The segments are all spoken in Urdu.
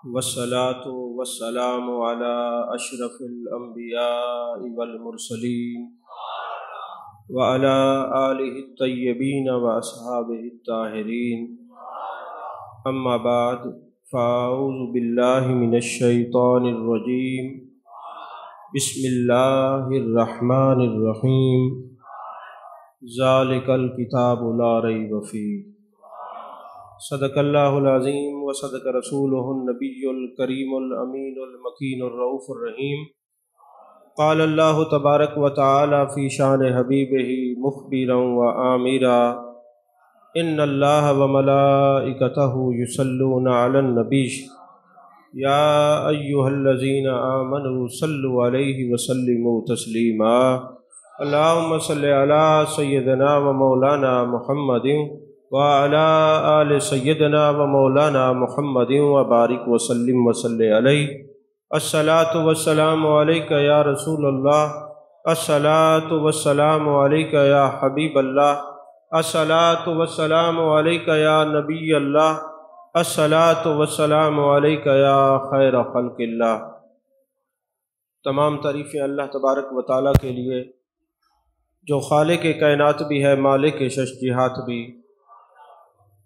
والصلاة والسلام على أشرف الأنبياء والمرسلين وعلى آله الطيبين وأصحابه الطاهرين أما بعد فأعوذ بالله من الشيطان الرجيم بسم الله الرحمن الرحيم ذلك الكتاب لا ريب فيه صدق اللہ العظیم وصدق رسولہ النبی الکریم الامین المکین الرؤوف الرحیم قال اللہ تبارک و تعالی فی شان حبیبہ مخبرا و آمرا ان اللہ وملائکتہ یصلون علی النبی یا ایہا الذین آمنوا صلوا علیہ وسلموا تسلیما اللہم صلی علی سیدنا و مولانا محمد وعلى آل سیدنا و مولانا محمد وبارک وسلم وصلی علیہ الصلاة والسلام علیک یا رسول اللہ الصلاة والسلام علیک یا حبیب اللہ الصلاة والسلام علیک یا نبی اللہ الصلاة والسلام علیک یا خیر خلق اللہ۔ تمام تعریفیں اللہ تبارک و تعالیٰ کے لیے جو خالق کائنات بھی ہے، مالک شش جہات بھی،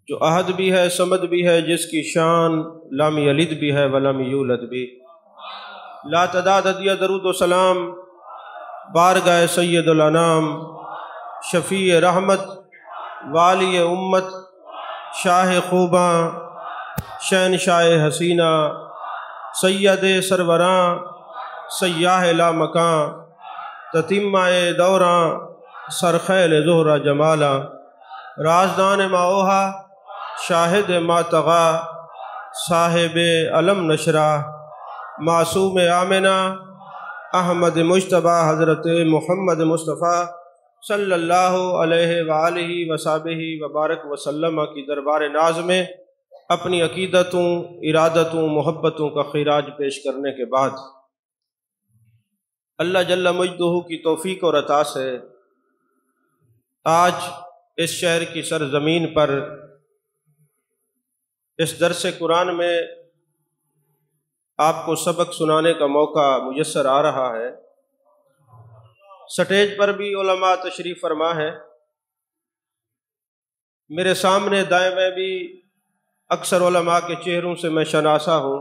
جو احد بھی ہے، صمد بھی ہے، جس کی شان لم یلد بھی ہے ولم یولد بھی۔ لا تعداد عدیہ درود و سلام بارگاہ سید الانام، شفیع رحمت، والی امت، شاہ خوباں، شہنشاہ حسینہ، سید سروراں، سیاہ لا مکاں، تتمہ دوراں، سرخیل زہرہ جمالاں، رازدان ماوہا، شاہد ماتغا، صاحب علم نشرہ، معصوم آمنہ، احمد مجتبی حضرت محمد مصطفیٰ صلی اللہ علیہ وآلہ وصحبہ وبارک وسلم کی دربار ناز میں اپنی عقیدتوں، ارادتوں، محبتوں کا خراج پیش کرنے کے بعد اللہ جل مجدہ کی توفیق اور عطا سے آج اس شہر کی سرزمین پر اس درس قرآن میں آپ کو سبق سنانے کا موقع میسر آ رہا ہے۔ سٹیج پر بھی علماء تشریف فرما ہے، میرے سامنے دائیں میں بھی اکثر علماء کے چہروں سے میں شناسا ہوں۔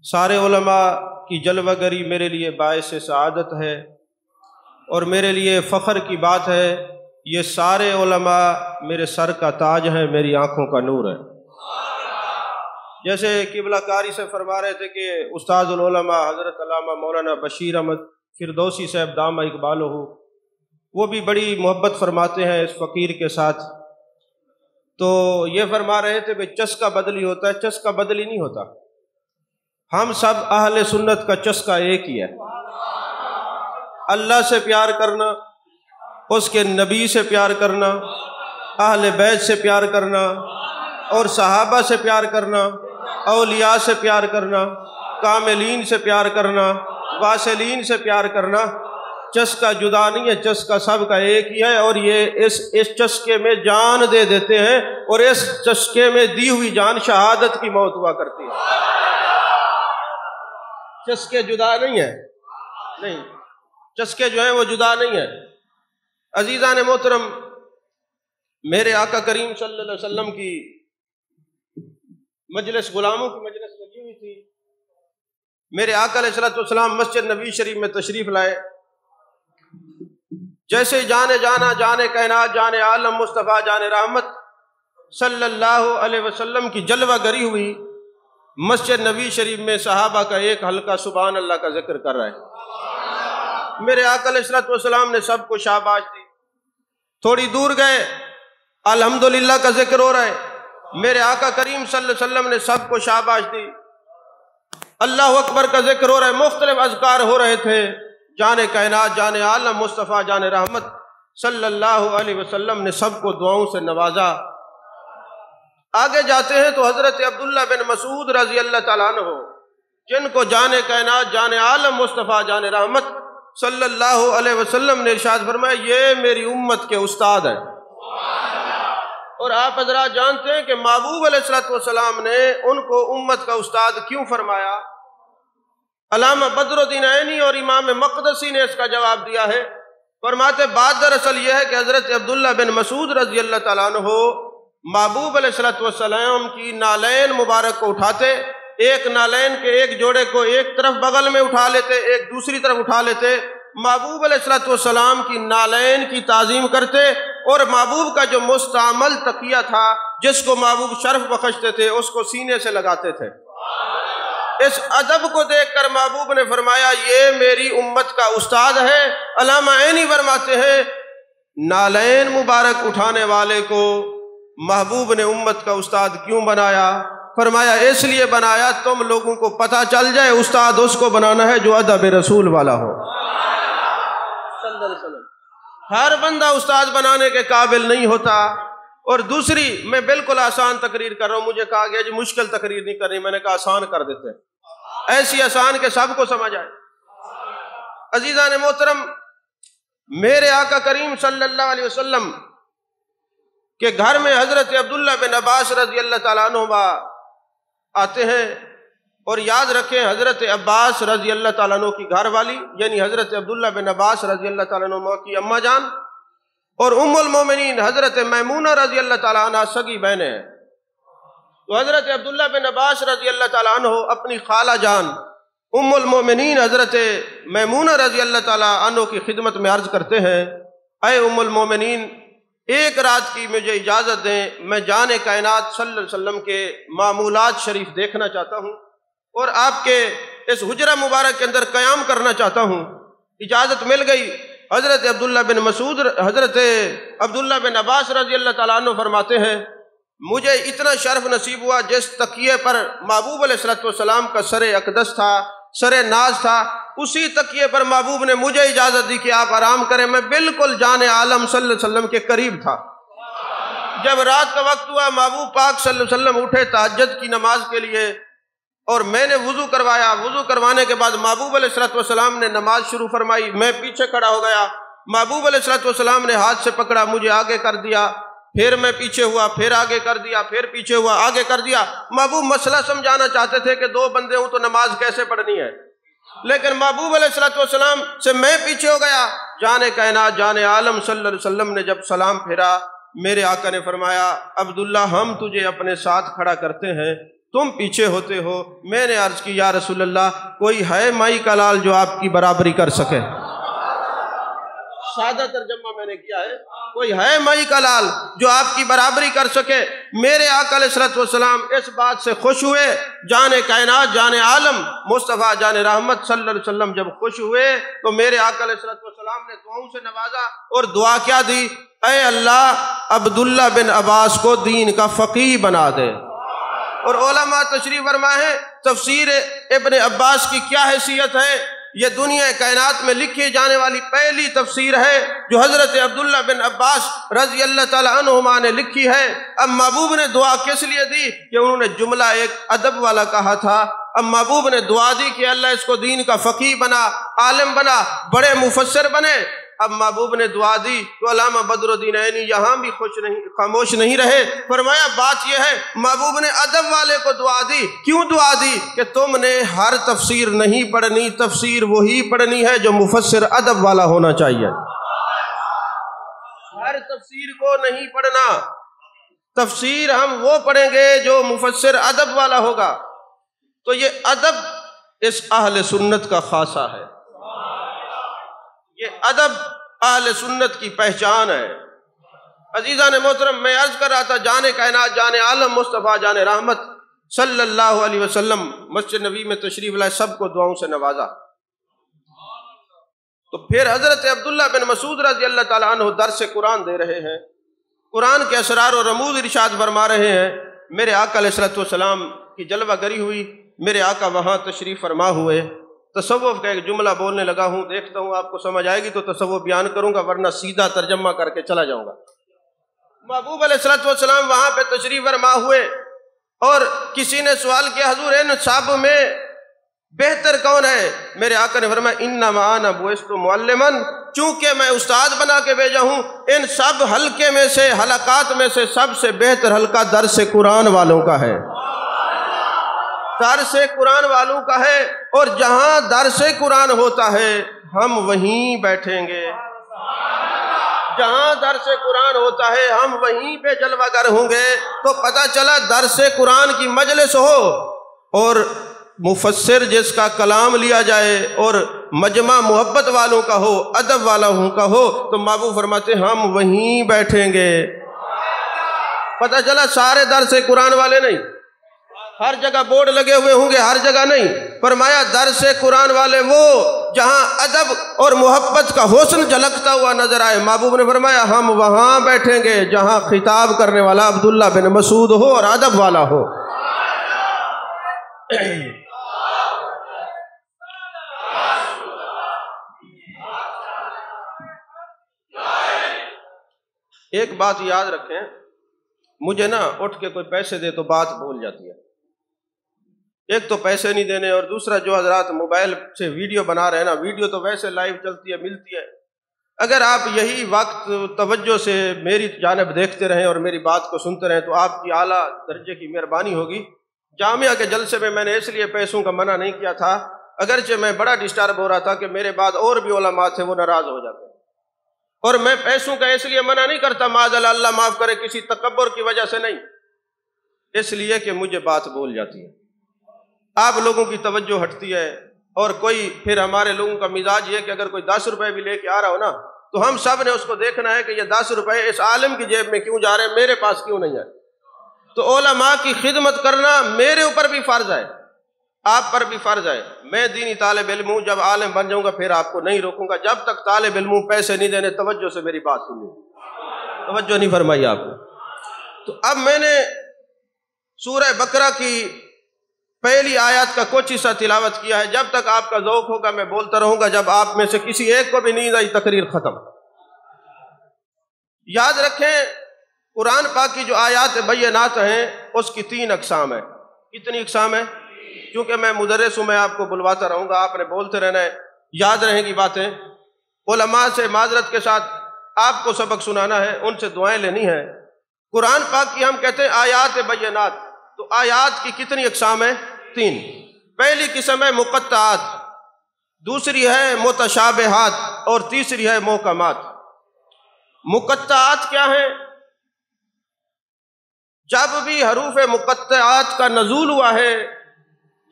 سارے علماء کی جلوہ گری میرے لیے باعث سعادت ہے اور میرے لیے فخر کی بات ہے۔ یہ سارے علماء میرے سر کا تاج ہیں، میری آنکھوں کا نور ہے۔ جیسے قبلہ کاری سے فرما رہے تھے کہ استاد العلماء حضرت علامہ مولانا بشیر احمد فردوسی صاحب دامہ اقبالہ وہ بھی بڑی محبت فرماتے ہیں اس فقیر کے ساتھ۔ تو یہ فرما رہے تھے کہ چسکا بدلی ہوتا ہے، چسکا بدلی نہیں ہوتا، ہم سب اہل سنت کا چسکا ایک ہی ہے۔ اللہ سے پیار کرنا، اس کے نبی سے پیار کرنا، اہل بیت سے پیار کرنا اور صحابہ سے پیار کرنا، اولیاء سے پیار کرنا، کاملین سے پیار کرنا، واصلین سے پیار کرنا۔ چسکا جدا نہیں ہے، چسکا سب کا ایک ہی ہے، اور یہ اس چسکے میں جان دے دیتے ہیں، اور اس چسکے میں دی ہوئی جان شہادت کی موت ہوا کرتی ہے۔ چسکے جدا نہیں ہے، نہیں، چسکے جو ہیں وہ جدا نہیں ہے۔ عزیزان محترم، میرے آقا کریم صلی اللہ علیہ وسلم کی مجلس، غلاموں کی مجلس لگی ہوئی تھی۔ میرے آقا علیہ السلام مسجد نبی شریف میں تشریف لائے۔ جیسے جانے جانا، جانے کائنات، جانے عالم مصطفیٰ، جانے رحمت صلی اللہ علیہ وسلم کی جلوہ گری ہوئی مسجد نبی شریف میں صحابہ کا ایک حلقہ سبحان اللہ کا ذکر کر رہا ہے۔ میرے آقا علیہ السلام نے سب کو شاباش دی۔ تھوڑی دور گئے، الحمدللہ کا ذکر ہو رہا ہے۔ میرے آقا کریم صلی اللہ علیہ وسلم نے سب کو شاباش دی، اللہ اکبر کا ذکر ہو رہا ہے، مختلف اذکار ہو رہے تھے۔ جانے کائنات، جانے عالم مصطفیٰ، جانے رحمت صلی اللہ علیہ وسلم نے سب کو دعاؤں سے نوازا۔ آگے جاتے ہیں تو حضرت عبداللہ بن مسعود رضی اللہ تعالیٰ عنہ، جن کو جانے کائنات، جانے عالم مصطفیٰ، جانے رحمت صلی اللہ علیہ وسلم نے ارشاد فرمایا یہ میری امت کے استاد ہیں۔ اور آپ حضرات جانتے ہیں کہ محبوب علیہ الصلوۃ والسلام نے ان کو امت کا استاد کیوں فرمایا؟ علامہ بدر الدین عینی اور امام مقدسی نے اس کا جواب دیا ہے، فرماتے بات دراصل یہ ہے کہ حضرت عبداللہ بن مسعود رضی اللہ تعالیٰ عنہ محبوب علیہ الصلوۃ والسلام کی نالین مبارک کو اٹھاتے، ایک نالین کے ایک جوڑے کو ایک طرف بغل میں اٹھا لیتے، ایک دوسری طرف اٹھا لیتے، محبوب علیہ الصلوۃ والسلام کی نالین کی تعظیم کرتے، اور محبوب کا جو مستعمل تکیہ تھا جس کو محبوب شرف بخشتے تھے اس کو سینے سے لگاتے تھے۔ اس ادب کو دیکھ کر محبوب نے فرمایا یہ میری امت کا استاد ہے۔ علامہ عینی فرماتے ہیں نالین مبارک اٹھانے والے کو محبوب نے امت کا استاد کیوں بنایا؟ فرمایا اس لیے بنایا تم لوگوں کو پتہ چل جائے استاد اس کو بنانا ہے جو ادب رسول والا ہو صلی اللہ علیہ وسلم۔ ہر بندہ استاد بنانے کے قابل نہیں ہوتا۔ اور دوسری، میں بالکل آسان تقریر کر رہا ہوں، مجھے کہا گیا جی مشکل تقریر نہیں کرنی، میں نے کہا آسان کر دیتے ہیں، ایسی آسان کہ سب کو سمجھ آئے۔ عزیزان محترم، میرے آقا کریم صلی اللہ علیہ وسلم کہ گھر میں حضرت عبداللہ بن عباس رضی اللہ تعالیٰ عنہ آتے ہیں، اور یاد رکھیں حضرت عباس رضی اللہ تعالیٰ عنہ کی گھر والی یعنی حضرت عبداللہ بن عباس رضی اللہ تعالیٰ عنہ کی اماں جان اور ام المومنین حضرت میمونہ رضی اللہ تعالیٰ عنہ سگی بہنیں ہیں۔ تو حضرت عبداللہ بن عباس رضی اللہ تعالیٰ عنہ اپنی خالہ جان ام المومنین حضرت میمونہ رضی اللہ تعالیٰ عنہ کی خدمت میں عرض کرتے ہیں اے ام المومنین، ایک رات کی مجھے اجازت دیں، میں جان کائنات صلی اللہ علیہ وسلم کے معمولات شریف دیکھنا چاہتا ہوں اور آپ کے اس حجرہ مبارک کے اندر قیام کرنا چاہتا ہوں۔ اجازت مل گئی۔ حضرت عبداللہ بن مسعود حضرت عبداللہ بن عباس رضی اللہ تعالیٰ عنہ فرماتے ہیں مجھے اتنا شرف نصیب ہوا جس تکیے پر محبوب علیہ الصلوۃ والسلام کا سر اقدس تھا، سر ناز تھا، اسی تکیے پر محبوب نے مجھے اجازت دی کہ آپ آرام کریں۔ میں بالکل جان عالم صلی اللہ علیہ وسلم کے قریب تھا۔ جب رات کا وقت ہوا محبوب پاک صلی اللہ علیہ وسلم اٹھے تہجد کی نماز کے لیے اور میں نے وضو کروایا۔ وضو کروانے کے بعد محبوب علیہ الصلوۃ والسلام نے نماز شروع فرمائی، میں پیچھے کھڑا ہو گیا۔ محبوب علیہ الصلوۃ والسلام نے ہاتھ سے پکڑا، مجھے آگے کر دیا، پھر میں پیچھے ہوا، پھر آگے کر دیا، پھر پیچھے ہوا، آگے کر دیا۔ محبوب مسئلہ سمجھانا چاہتے تھے کہ دو بندے ہوں تو نماز کیسے پڑھنی ہے، لیکن محبوب علیہ الصلوۃ والسلام سے میں پیچھے ہو گیا۔ جان کائنات جان عالم صلی اللہ علیہ وسلم نے جب سلام پھیرا، میرے آقا نے فرمایا عبداللہ ہم تجھے اپنے ساتھ کھڑا کرتے ہیں، تم پیچھے ہوتے ہو۔ میں نے عرض کی یا رسول اللہ کوئی ہے مائی کا لال جو آپ کی برابری کر سکے؟ سادہ ترجمہ میں نے کیا ہے، کوئی ہے مائی کا لال جو آپ کی برابری کر سکے؟ میرے آقا علیہ الصلوۃ والسلام اس بات سے خوش ہوئے، جان کائنات جان عالم مصطفیٰ جان رحمت صلی اللہ علیہ وسلم جب خوش ہوئے تو میرے آقا علیہ الصلوۃ والسلام نے دعاؤں سے نوازا اور دعا کیا دی، اے اللہ عبداللہ بن عباس کو دین کا فقیہ بنا دے۔ اور علماء تشریف فرما ہے تفسیر ابن عباس کی کیا حیثیت ہے، یہ دنیا کائنات میں لکھی جانے والی پہلی تفسیر ہے جو حضرت عبداللہ بن عباس رضی اللہ تعالی عنہما نے لکھی ہے۔ اب محبوب نے دعا کس لیے دی کہ انہوں نے جملہ ایک ادب والا کہا تھا، اب محبوب نے دعا دی کہ اللہ اس کو دین کا فقیہ بنا، عالم بنا، بڑے مفسر بنے۔ اب محبوب نے دعا دی تو علامہ بدر الدین عینی یہاں بھی خاموش نہیں رہے، فرمایا بات یہ ہے محبوب نے ادب والے کو دعا دی۔ کیوں دعا دی؟ کہ تم نے ہر تفسیر نہیں پڑھنی، تفسیر وہی پڑھنی ہے جو مفسر ادب والا ہونا چاہیے۔ ہر تفسیر کو نہیں پڑھنا، تفسیر ہم وہ پڑھیں گے جو مفسر ادب والا ہوگا۔ تو یہ ادب اس اہل سنت کا خاصہ ہے، یہ ادب اہل سنت کی پہچان ہے۔ عزیزان محترم، میں عرض کر رہا تھا جان کائنات جان عالم مصطفیٰ جان رحمت صلی اللہ علیہ وسلم مسجد نبی میں تشریف لائے، سب کو دعاؤں سے نوازا۔ تو پھر حضرت عبداللہ بن مسعود رضی اللہ تعالیٰ عنہ درس قرآن دے رہے ہیں، قرآن کے اسرار و رموز ارشاد فرما رہے ہیں۔ میرے آقا علیہ الصلوۃ والسلام کی جلوہ گری ہوئی، میرے آقا وہاں تشریف فرما ہوئے۔ تصوف کا ایک جملہ بولنے لگا ہوں، دیکھتا ہوں آپ کو سمجھ آئے گی تو تصوف بیان کروں گا، ورنہ سیدھا ترجمہ کر کے چلا جاؤں گا۔ محبوب علیہ الصلوۃ والسلام وہاں پہ تشریف فرما ہوئے اور کسی نے سوال کیا حضور ان صحابہ میں بہتر کون ہے؟ میرے آقا نے فرمایا انما انا بعثت معلما چونکہ میں استاد بنا کے بھیجا ہوں، ان سب حلقے میں سے، حلقات میں سے سب سے بہتر حلقہ درس قرآن والوں کا ہے، درس قرآن والوں کا ہے، اور جہاں درس قرآن ہوتا ہے ہم وہیں بیٹھیں گے، جہاں درس قرآن ہوتا ہے ہم وہیں پہ جلوہ گر ہوں گے۔ تو پتہ چلا درس قرآن کی مجلس ہو اور مفسر جس کا کلام لیا جائے اور مجمع محبت والوں کا ہو، ادب والوں کا ہو، تو محبوب فرماتے ہم وہیں بیٹھیں گے۔ پتہ چلا سارے درس قرآن والے نہیں، ہر جگہ بورڈ لگے ہوئے ہوں گے، ہر جگہ نہیں، فرمایا درس قرآن والے وہ جہاں ادب اور محبت کا حسن جھلکتا ہوا نظر آئے، محبوب نے فرمایا ہم وہاں بیٹھیں گے جہاں خطاب کرنے والا عبداللہ بن مسعود ہو اور ادب والا ہو۔ ایک بات یاد رکھیں، مجھے نا اٹھ کے کوئی پیسے دے تو بات بھول جاتی ہے، ایک تو پیسے نہیں دینے، اور دوسرا جو حضرات موبائل سے ویڈیو بنا رہے ہیں نا، ویڈیو تو ویسے لائیو چلتی ہے، ملتی ہے، اگر آپ یہی وقت توجہ سے میری جانب دیکھتے رہیں اور میری بات کو سنتے رہیں تو آپ کی اعلیٰ درجے کی مہربانی ہوگی۔ جامعہ کے جلسے میں نے اس لیے پیسوں کا منع نہیں کیا تھا، اگرچہ میں بڑا ڈسٹرب ہو رہا تھا کہ میرے بعد اور بھی علماء تھے وہ ناراض ہو جاتے ہیں، اور میں پیسوں کا اس لیے منع نہیں کرتا، معاذ اللہ معاف کرے، کسی تکبر کی وجہ سے نہیں، اس لیے کہ مجھے بات بھول جاتی ہے، آپ لوگوں کی توجہ ہٹتی ہے، اور کوئی پھر ہمارے لوگوں کا مزاج یہ کہ اگر کوئی 10 روپے بھی لے کے آ رہا ہو نا تو ہم سب نے اس کو دیکھنا ہے کہ یہ 10 روپے اس عالم کی جیب میں کیوں جا رہے ہیں، میرے پاس کیوں نہیں ہے۔ تو علماء کی خدمت کرنا میرے اوپر بھی فرض ہے، آپ پر بھی فرض ہے۔ میں دینی طالب علم ہوں، جب عالم بن جاؤں گا پھر آپ کو نہیں روکوں گا، جب تک طالب علم ہوں پیسے نہیں دینے۔ توجہ سے میری بات سنیے، توجہ نہیں فرمائی آپ نے۔ تو اب میں نے سورہ بقرہ کی پہلی آیات کا کچھ حصہ تلاوت کیا ہے، جب تک آپ کا ذوق ہوگا میں بولتا رہوں گا، جب آپ میں سے کسی ایک کو بھی نیند آئی تقریر ختم۔ یاد رکھیں قرآن پاک کی جو آیات بینات ہیں اس کی 3 اقسام ہیں۔ کتنی اقسام ہیں؟ کیونکہ میں مدرس ہوں، میں آپ کو بلواتا رہوں گا، آپ نے بولتے رہنا ہے، یاد رہیں گی باتیں۔ علماء سے معذرت کے ساتھ آپ کو سبق سنانا ہے، ان سے دعائیں لینی ہیں۔ قرآن پاک کی ہم کہتے ہیں آیات بینات، تو آیات کی کتنی اقسام ہیں؟ 3۔ پہلی قسم ہے مقطعات، دوسری ہے متشابہات، اور تیسری ہے محکمات۔ مقطعات کیا ہیں؟ جب بھی حروف مقطعات کا نزول ہوا ہے،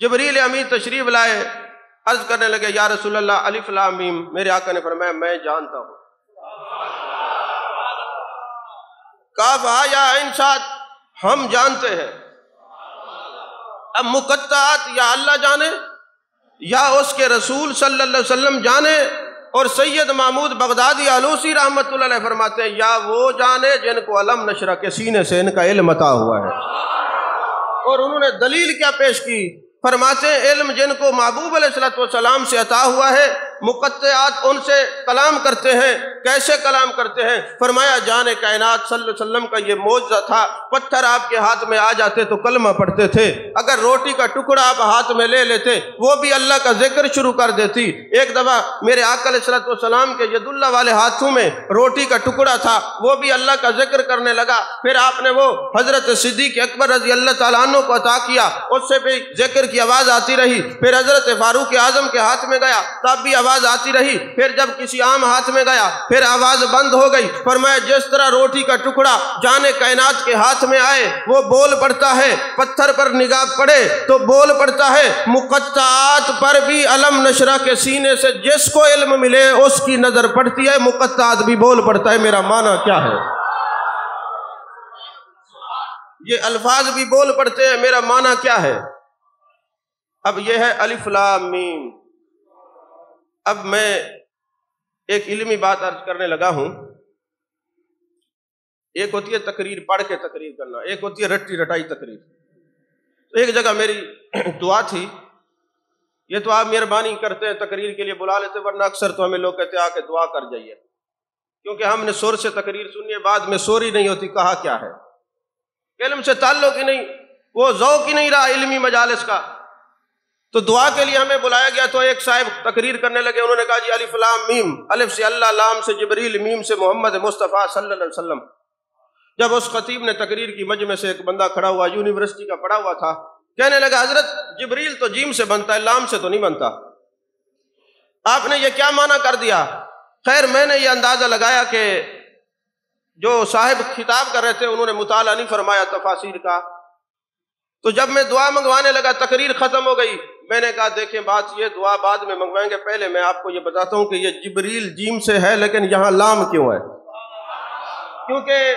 جبریل امین تشریف لائے، عرض کرنے لگے یا رسول اللہ الف لام میم، میرے آقا نے فرمایا میں جانتا ہوں۔ کاف ہا یا عین صاد ہم جانتے ہیں۔ اب مقطعات یا اللہ جانے یا اس کے رسول صلی اللہ علیہ وسلم جانے، اور سید محمود بغدادی آلوسی رحمۃ اللہ علیہ فرماتے ہیں یا وہ جانے جن کو علم نشرہ کے سینے سے ان کا علم عطا ہوا ہے۔ اور انہوں نے دلیل کیا پیش کی؟ فرماتے ہیں علم جن کو محبوب علیہ السلام سے عطا ہوا ہے، مقطعات ان سے کلام کرتے ہیں۔ کیسے کلام کرتے ہیں؟ فرمایا جان کائنات صلی اللہ علیہ وسلم کا یہ معجزہ تھا، پتھر آپ کے ہاتھ میں آ جاتے تو کلمہ پڑھتے تھے، اگر روٹی کا ٹکڑا آپ ہاتھ میں لے لیتے وہ بھی اللہ کا ذکر شروع کر دیتی۔ ایک دفعہ میرے آقا علیہ السلام کے ید اللہ والے ہاتھوں میں روٹی کا ٹکڑا تھا، وہ بھی اللہ کا ذکر کرنے لگا، پھر آپ نے وہ حضرت صدیق اکبر رضی اللہ تعالیٰ عنہ کو عطا کیا، اس سے بھی ذکر کی آواز آتی رہی، پھر حضرت فاروق اعظم کے ہاتھ میں گیا تب بھی آواز آتی رہی، پھر جب کسی عام ہاتھ میں گیا پھر آواز بند ہو گئی۔ فرمایا جس طرح روٹی کا ٹکڑا جان کائنات کے ہاتھ میں آئے وہ بول پڑتا ہے، پتھر پر نگاہ پڑے تو بول پڑتا ہے، مقطعات پر بھی علم نشرہ کے سینے سے جس کو علم ملے اس کی نظر پڑتی ہے، مقطعات بھی بول پڑتا ہے۔ میرا معنی کیا ہے؟ یہ الفاظ بھی بول پڑتے ہیں، میرا معنی کیا ہے؟ اب یہ ہے الف لام میم۔ اب میں ایک علمی بات عرض کرنے لگا ہوں۔ ایک ہوتی ہے تقریر پڑھ کے تقریر کرنا، ایک ہوتی ہے رٹی رٹائی تقریر۔ تو ایک جگہ میری دعا تھی، یہ تو آپ مہربانی کرتے ہیں تقریر کے لیے بلا لیتے، ورنہ اکثر تو ہمیں لوگ کہتے ہیں آ کے دعا کر جائیے، کیونکہ ہم نے سر سے تقریر سنی ہے، بعد میں سوری نہیں ہوتی کہا کیا ہے، علم سے تعلق ہی نہیں، وہ ذوق ہی نہیں رہا علمی مجالس کا۔ تو دعا کے لیے ہمیں بلایا گیا تو ایک صاحب تقریر کرنے لگے، انہوں نے کہا جی الف لام میم، الف سے اللہ، لام سے جبریل، میم سے محمد مصطفیٰ صلی اللہ علیہ وسلم۔ جب اس خطیب نے تقریر کی، مجمع سے ایک بندہ کھڑا ہوا، یونیورسٹی کا پڑھا ہوا تھا، کہنے لگا حضرت جبریل تو جیم سے بنتا ہے، لام سے تو نہیں بنتا، آپ نے یہ کیا معنی کر دیا؟ خیر میں نے یہ اندازہ لگایا کہ جو صاحب خطاب کر رہے تھے انہوں نے مطالعہ نہیں فرمایا تفاسیر کا۔ تو جب میں دعا منگوانے لگا، تقریر ختم ہو گئی، میں نے کہا دیکھیں بات یہ، دعا بعد میں منگوائیں گے، پہلے میں آپ کو یہ بتاتا ہوں کہ یہ جبریل جیم سے ہے لیکن یہاں لام کیوں ہے؟ کیونکہ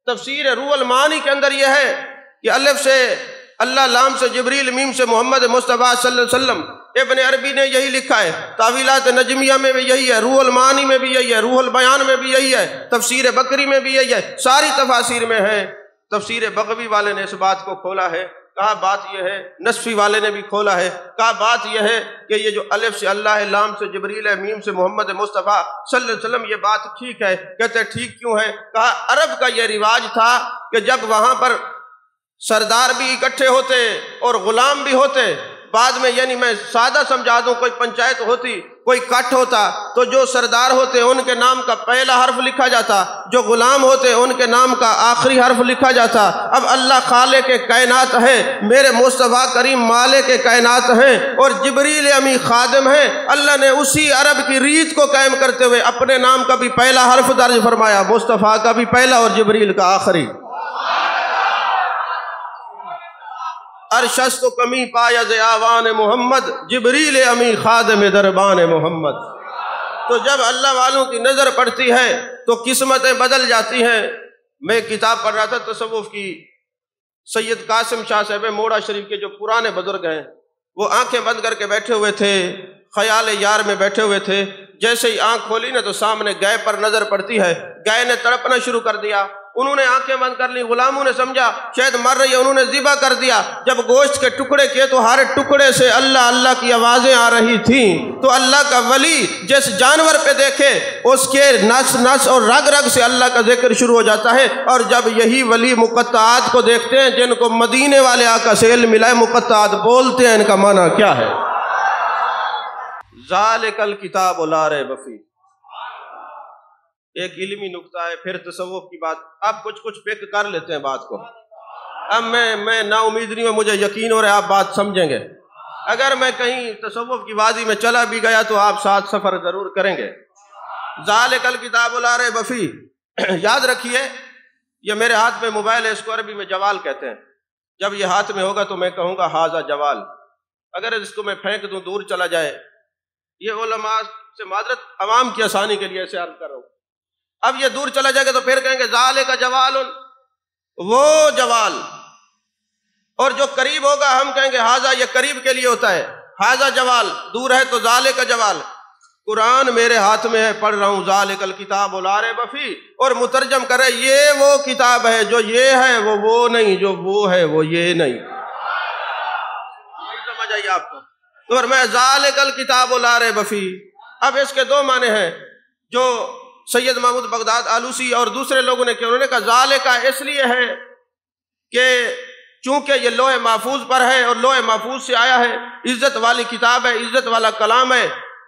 تفسیر روح المعانی کے اندر یہ ہے کہ الف سے اللہ، لام سے جبریل، میم سے محمد مصطفیٰ صلی اللہ علیہ وسلم۔ ابن عربی نے یہی لکھا ہے، تعویلات نجمیہ میں بھی یہی ہے، روح المعانی میں بھی یہی ہے، روح البیان میں بھی یہی ہے، تفسیر بکری میں بھی یہی ہے، ساری تفاسیر میں ہے۔ تفسیر بغوی والے نے اس بات کو کھولا ہے، کہا بات یہ ہے، نصفی والے نے بھی کھولا ہے، کہا بات یہ ہے کہ یہ جو الف سے اللہ ہے، لام سے جبریل ہے، میم سے محمد مصطفیٰ صلی اللہ علیہ وسلم، یہ بات ٹھیک ہے۔ کہتے ٹھیک کیوں ہے؟ کہا عرب کا یہ رواج تھا کہ جب وہاں پر سردار بھی اکٹھے ہوتے اور غلام بھی ہوتے، بعد میں یعنی میں سادہ سمجھا دوں، کوئی پنچایت ہوتی، کوئی کٹ ہوتا، تو جو سردار ہوتے ان کے نام کا پہلا حرف لکھا جاتا، جو غلام ہوتے ان کے نام کا آخری حرف لکھا جاتا۔ اب اللہ خالق کائنات ہے، میرے مصطفیٰ کریم مالک کائنات ہیں، اور جبریل امی خادم ہیں۔ اللہ نے اسی عرب کی ریت کو قائم کرتے ہوئے اپنے نام کا بھی پہلا حرف درج فرمایا، مصطفیٰ کا بھی پہلا اور جبریل کا آخری۔ ارشست و کمی پایا ز آوان محمد، جبریل امی خادم دربان محمد۔ تو جب اللہ والوں کی نظر پڑتی ہے تو قسمتیں بدل جاتی ہیں۔ میں کتاب پڑھ رہا تھا تصوف کی، سید قاسم شاہ صاحب موڑا شریف کے جو پرانے بزرگ ہیں، وہ آنکھیں بند کر کے بیٹھے ہوئے تھے، خیال یار میں بیٹھے ہوئے تھے، جیسے ہی آنکھ کھولی نا تو سامنے گائے پر نظر پڑتی ہے، گائے نے تڑپنا شروع کر دیا، انہوں نے آنکھیں بند کر لی، غلاموں نے سمجھا شاید مر رہی ہے، انہوں نے ذبح کر دیا۔ جب گوشت کے ٹکڑے کیے تو ہر ٹکڑے سے اللہ اللہ کی آوازیں آ رہی تھیں۔ تو اللہ کا ولی جس جانور پہ دیکھے اس کے نس نس اور رگ رگ سے اللہ کا ذکر شروع ہو جاتا ہے، اور جب یہی ولی مقطعات کو دیکھتے ہیں جن کو مدینے والے آقا سے علم ملا ہے، مقطعات بولتے ہیں، ان کا معنی کیا ہے؟ ذالک الکتاب لا ریب فیہ۔ ایک علمی نکتہ ہے، پھر تصوف کی بات، آپ کچھ پک کر لیتے ہیں بات کو۔ اب میں نا امید نہیں ہوں، مجھے یقین ہو رہا ہے آپ بات سمجھیں گے۔ اگر میں کہیں تصوف کی وادی میں چلا بھی گیا تو آپ ساتھ سفر ضرور کریں گے۔ ذالک الکتاب لا ریب فیہ، یاد رکھیے یہ میرے ہاتھ میں موبائل ہے، اس کو عربی میں جوال کہتے ہیں۔ جب یہ ہاتھ میں ہوگا تو میں کہوں گا ہاذا جوال، اگر اس کو میں پھینک دوں دور چلا جائے، یہ علماء سے معذرت، عوام کی آسانی کے لیے ایسے عرض کر رہا ہوں۔ اب یہ دور چلا جائے گا تو پھر کہیں گے ذالک جوال، وہ جوال، اور جو قریب ہوگا ہم کہیں گے ہاذا، یہ قریب کے لیے ہوتا ہے، ہاذا جوال، دور ہے تو ذالک جوال۔ قرآن میرے ہاتھ میں ہے، پڑھ رہا ہوں، ذالک الکتاب لا ریب فیہ، اور مترجم کرے یہ وہ کتاب ہے جو یہ ہے وہ نہیں، جو وہ ہے وہ یہ نہیں۔ سمجھ آئیے آپ کو؟ تو فرمایا ذالک الکتاب لا ریب فیہ۔ اب اس کے دو معنی ہیں جو سید محمود بغداد آلوسی اور دوسرے لوگوں نے کیا، انہوں نے کہا ذالک اس لیے ہے کہ چونکہ یہ لوح محفوظ پر ہے اور لوح محفوظ سے آیا ہے، عزت والی کتاب ہے، عزت والا کلام ہے،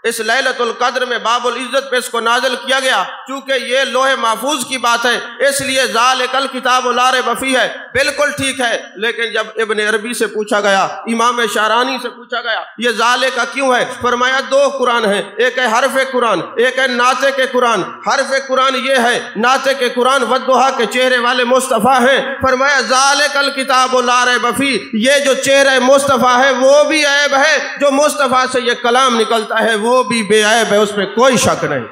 اس لیلۃ القدر میں باب العزت پہ اس کو نازل کیا گیا، چونکہ یہ لوح محفوظ کی بات ہے اس لیے ذالک الکتاب لا ریب فیہ ہے۔ بالکل ٹھیک ہے، لیکن جب ابن عربی سے پوچھا گیا، امام شعرانی سے پوچھا گیا یہ ذالک کیوں ہے، فرمایا دو قرآن ہیں، ایک ہے حرف قرآن، ایک ہے نعت قرآن۔ حرف قرآن یہ ہے، نعت قرآن والضحیٰ کے چہرے والے مصطفیٰ ہیں۔ فرمایا ذالک الکتاب لا ریب فیہ، یہ جو چہرہ مصطفیٰ ہے وہ بھی عیب ہے، جو مصطفیٰ سے یہ کلام نکلتا ہے وہ بھی بے عیب ہے، اس میں کوئی شک نہیں۔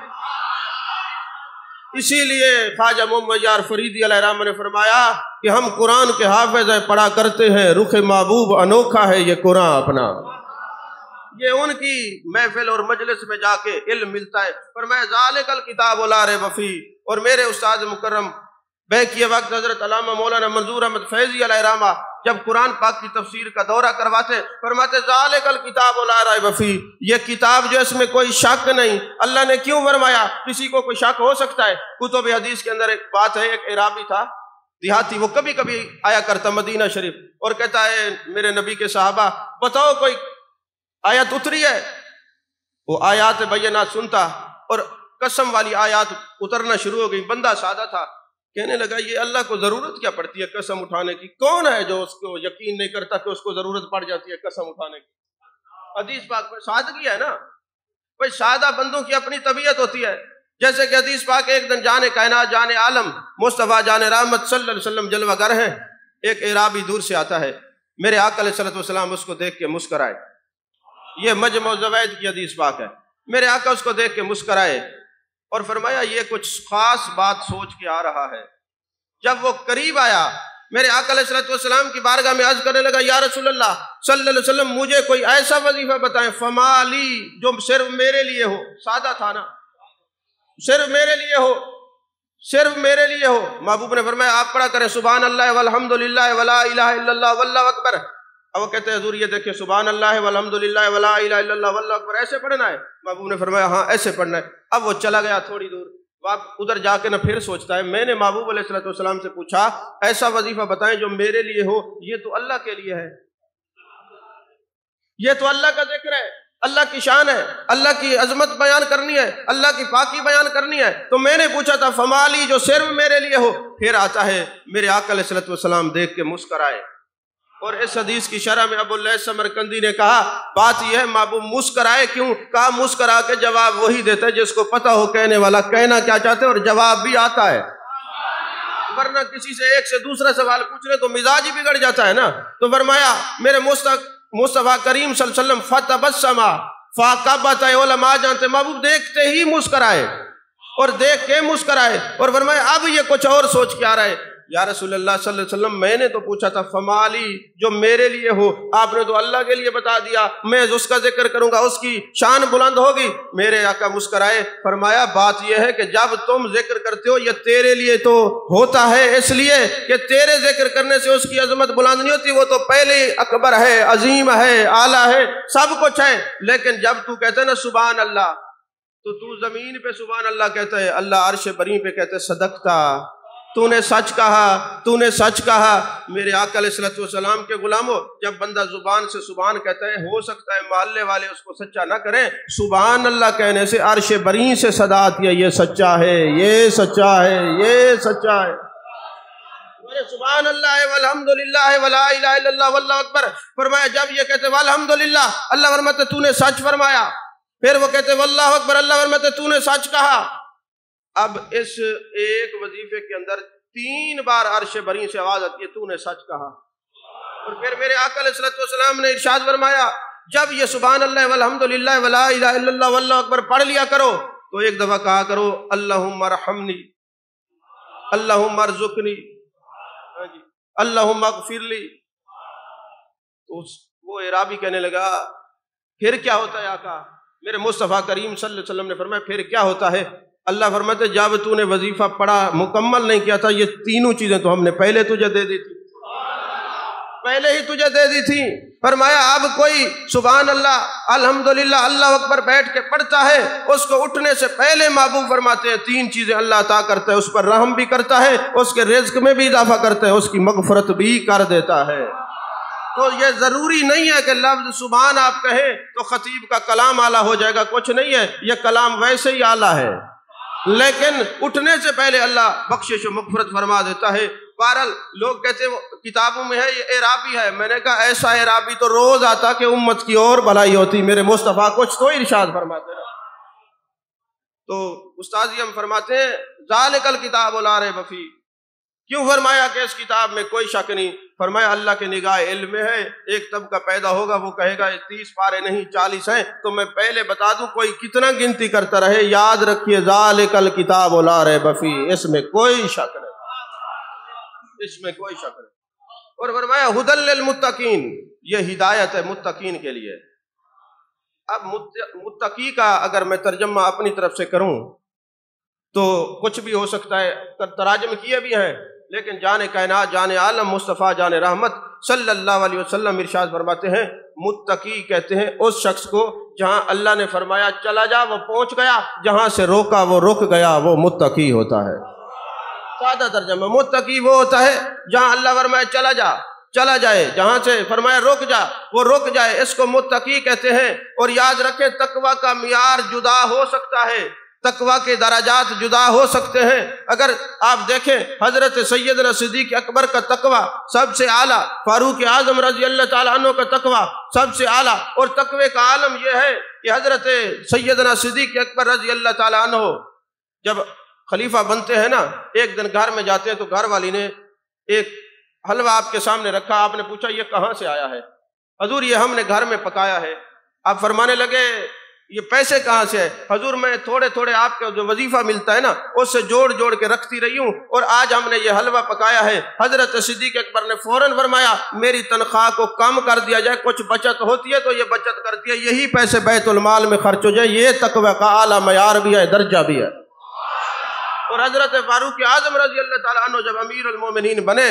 اسی لیے خواجہ محمد یار فریدی علیہ الرحمہ نے فرمایا کہ ہم قرآن کے حافظ ہیں، پڑھا کرتے ہیں، رخ محبوب انوکھا ہے یہ قرآن اپنا۔ یہ ان کی محفل اور مجلس میں جا کے علم ملتا ہے۔ فرمایا ذالک الکتاب لا ریب فیہ۔ اور میرے استاد مکرم بیکیے وقت حضرت علامہ مولانا منظور احمد فیضی علیہ الرحمہ جب قرآن پاک کی تفسیر کا دورہ کرواتے، فرماتے ذالک الکتاب لا ریب فیہ، یہ کتاب جو اس میں کوئی شک نہیں۔ اللہ نے کیوں فرمایا؟ کسی کو کوئی شک ہو سکتا ہے؟ کتب حدیث کے اندر ایک بات ہے، ایک عرابی تھا دیہاتی، وہ کبھی کبھی آیا کرتا مدینہ شریف اور کہتا ہے میرے نبی کے صحابہ بتاؤ کوئی آیت اتری ہے، وہ آیات بینات سنتا اور قسم والی آیات اترنا شروع ہو گئی۔ بندہ سادہ تھا، کہنے لگا یہ اللہ کو ضرورت کیا پڑتی ہے قسم اٹھانے کی؟ کون ہے جو اس کو یقین نہیں کرتا کہ اس کو ضرورت پڑ جاتی ہے قسم اٹھانے کی؟ حدیث پاک میں سادگی ہے نا، بھائی سادہ بندوں کی اپنی طبیعت ہوتی ہے۔ جیسے کہ حدیث پاک ایک دن جان کائنات جان عالم مصطفیٰ جان رحمت صلی اللہ علیہ وسلم جلوہ گر ہیں، ایک اعرابی دور سے آتا ہے، میرے آقا علیہ الصلوۃ والسلام اس کو دیکھ کے مسکرائے۔ یہ مجمع الزوائد کی حدیث پاک ہے۔ میرے آقا اس کو دیکھ کے مسکرائے اور فرمایا یہ کچھ خاص بات سوچ کے آ رہا ہے۔ جب وہ قریب آیا، میرے آقا علیہ الصلوۃ والسلام کی بارگاہ میں عرض کرنے لگا، یا رسول اللہ صلی اللہ علیہ وسلم مجھے کوئی ایسا وظیفہ بتائیں فمالی جو صرف میرے لیے ہو۔ سادہ تھا نا، صرف میرے لیے ہو، صرف میرے لیے ہو۔ محبوب نے فرمایا آپ پڑھا کریں سبحان اللہ والحمد للہ ولا الہ الا اللہ واللہ اکبر۔ اب وہ کہتے ہیں حضور یہ دیکھیں سبحان اللہ والحمد للہ ولا الہ الا اللہ واللہ اکبر ایسے پڑھنا ہے؟ محبوب نے فرمایا ہاں ایسے پڑھنا ہے۔ اب وہ چلا گیا تھوڑی دور، آپ ادھر جا کے نہ پھر سوچتا ہے میں نے محبوب علیہ الصلوۃ والسلام سے پوچھا ایسا وظیفہ بتائیں جو میرے لیے ہو، یہ تو اللہ کے لیے ہے، یہ تو اللہ کا ذکر ہے، اللہ کی شان ہے، اللہ کی عظمت بیان کرنی ہے، اللہ کی پاکی بیان کرنی ہے، تو میں نے پوچھا تھا فمالی جو صرف میرے لیے ہو۔ پھر آتا ہے میرے آقا علیہ الصلوۃ والسلام دیکھ کے مسکرائے۔ اور اس حدیث کی شرح میں ابو اللیث سمرقندی نے کہا بات یہ ہے محبوب مسکرائے کیوں؟ کہا مسکرا کے جواب وہی دیتا ہے جس کو پتہ ہو کہنے والا کہنا کیا چاہتے ہیں اور جواب بھی آتا ہے، ورنہ کسی سے ایک سے دوسرا سوال پوچھ لے تو مزاج ہی بگڑ جاتا ہے نا۔ تو فرمایا میرے مصطفیٰ کریم صلی اللہ علیہ وسلم فتبسم فاقبت علماء جانتے محبوب دیکھتے ہی مسکرائے اور دیکھ کے مسکرائے اور فرمایا اب یہ کچھ اور سوچ کے آ رہا ہے۔ یا رسول اللہ صلی اللہ علیہ وسلم میں نے تو پوچھا تھا فمالی جو میرے لیے ہو، آپ نے تو اللہ کے لیے بتا دیا، میں اس کا ذکر کروں گا اس کی شان بلند ہوگی۔ میرے آقا مسکرائے، فرمایا بات یہ ہے کہ جب تم ذکر کرتے ہو یہ تیرے لیے تو ہوتا ہے اس لیے کہ تیرے ذکر کرنے سے اس کی عظمت بلند نہیں ہوتی، وہ تو پہلے اکبر ہے، عظیم ہے، اعلیٰ ہے، سب کچھ ہے، لیکن جب تو کہتے ہیں نا سبحان اللہ تو زمین پہ سبحان اللہ کہتا ہے، اللہ عرش بری پہ کہتے صدقتا، تو نے سچ کہا، تو نے سچ کہا۔ میرے آقا علیہ الصلوۃ والسلام کے غلاموں جب بندہ زبان سے سبحان کہتا ہے ہو سکتا ہے محلے والے اس کو سچا نہ کریں، سبحان اللہ کہنے سے عرش بری سے صدا آتی ہے یہ سچا ہے، یہ سچا ہے، یہ سچا ہے۔ سبحان اللہ والحمد للہ ولا الہ الا اللہ واللہ اکبر، فرمایا جب یہ کہتے والحمد للہ اللہ فرماتے تو نے سچ فرمایا، پھر وہ کہتے واللہ اکبر اللہ فرماتے تو نے سچ کہا۔ اب اس ایک وظیفے کے اندر 3 بار عرش بری سے آواز آتی ہے تو نے سچ کہا۔ اور پھر میرے آقا علیہ الصلوۃ والسلام نے ارشاد فرمایا جب یہ سبحان اللہ والحمد للہ ولا الہ الا اللہ واللہ اکبر پڑھ لیا کرو تو ایک دفعہ کہا کرو اللہم ارحمنی، اللہم ارزقنی، اللہم اغفر لی۔ تو وہ اعرابی کہنے لگا پھر کیا ہوتا ہے آقا؟ میرے مصطفیٰ کریم صلی اللہ علیہ وسلم نے فرمایا پھر کیا ہوتا ہے؟ اللہ فرماتے جب تو نے وظیفہ پڑھا مکمل نہیں کیا تھا یہ تینوں چیزیں تو ہم نے پہلے تجھے دے دی تھی، پہلے ہی تجھے دے دی تھی۔ فرمایا اب کوئی سبحان اللہ الحمدللہ اللہ اکبر بیٹھ کے پڑھتا ہے اس کو اٹھنے سے پہلے محبوب فرماتے ہیں 3 چیزیں اللہ عطا کرتا ہے، اس پر رحم بھی کرتا ہے، اس کے رزق میں بھی اضافہ کرتا ہے، اس کی مغفرت بھی کر دیتا ہے۔ تو یہ ضروری نہیں ہے کہ لفظ سبحان آپ کہیں تو خطیب کا کلام اعلیٰ ہو جائے گا، کچھ نہیں ہے، یہ کلام ویسے ہی اعلیٰ ہے، لیکن اٹھنے سے پہلے اللہ بخشش و مغفرت فرما دیتا ہے۔ بہرحال لوگ کہتے ہیں کتابوں میں ہے یہ اعرابی ہے، میں نے کہا ایسا اعرابی تو روز آتا کہ امت کی اور بھلائی ہوتی، میرے مصطفیٰ کچھ تو ارشاد فرماتے ہیں۔ تو استاذ ہم فرماتے ہیں ذالک الکتاب لا ریب فیہ، کیوں فرمایا کہ اس کتاب میں کوئی شک نہیں؟ فرمایا اللہ کے نگاہ علم میں ہے، ایک طبقہ پیدا ہوگا وہ کہے گا 30 پارے نہیں 40 ہیں، تو میں پہلے بتا دوں کوئی کتنا گنتی کرتا رہے، یاد رکھیے ذالک الکتاب لا ریب فیہ، اس میں کوئی شک نہیں، اس میں کوئی شک نہیں۔ اور فرمایا ھدی للمتقین، یہ ہدایت ہے متقین کے لیے۔ اب متقی کا اگر میں ترجمہ اپنی طرف سے کروں تو کچھ بھی ہو سکتا ہے، تراجم کیے بھی ہیں، لیکن جان کائنات جان عالم مصطفیٰ جان رحمت صلی اللہ علیہ وسلم ارشاد فرماتے ہیں متقی کہتے ہیں اس شخص کو جہاں اللہ نے فرمایا چلا جا وہ پہنچ گیا، جہاں سے روکا وہ رک گیا، وہ متقی ہوتا ہے۔ سادہ ترجمہ متقی وہ ہوتا ہے جہاں اللہ فرمایا چلا جا چلا جائے جہاں سے، فرمایا رک جا، وہ رک جائے، اس کو متقی کہتے ہیں۔ اور یاد رکھیں تقوی کا معیار جدا ہو سکتا ہے، تقوی کے درجات جدا ہو سکتے ہیں۔ اگر آپ دیکھیں حضرت سیدنا صدیق اکبر کا تقوی سب سے اعلیٰ، فاروق اعظم رضی اللہ تعالیٰ عنہ کا تقوی سب سے اعلیٰ، اور تقوی کا عالم یہ ہے کہ حضرت سیدنا صدیق اکبر رضی اللہ تعالیٰ عنہ جب خلیفہ بنتے ہیں نا، ایک دن گھر میں جاتے ہیں تو گھر والی نے ایک حلوہ آپ کے سامنے رکھا، آپ نے پوچھا یہ کہاں سے آیا ہے؟ حضور یہ ہم نے گھر میں پکایا ہے۔ آپ فرمانے لگے یہ پیسے کہاں سے ہے؟ حضور میں تھوڑے تھوڑے آپ کا جو وظیفہ ملتا ہے نا اس سے جوڑ جوڑ کے رکھتی رہی ہوں، اور آج ہم نے یہ حلوہ پکایا ہے۔ حضرت صدیق اکبر نے فوراً فرمایا میری تنخواہ کو کم کر دیا جائے، کچھ بچت ہوتی ہے تو یہ بچت کرتی ہے، یہی پیسے بیت المال میں خرچ ہو جائے۔ یہ تقوی کا اعلیٰ معیار بھی ہے، درجہ بھی ہے۔ اور حضرت فاروق اعظم رضی اللہ تعالیٰ عنہ جب امیر المومنین بنے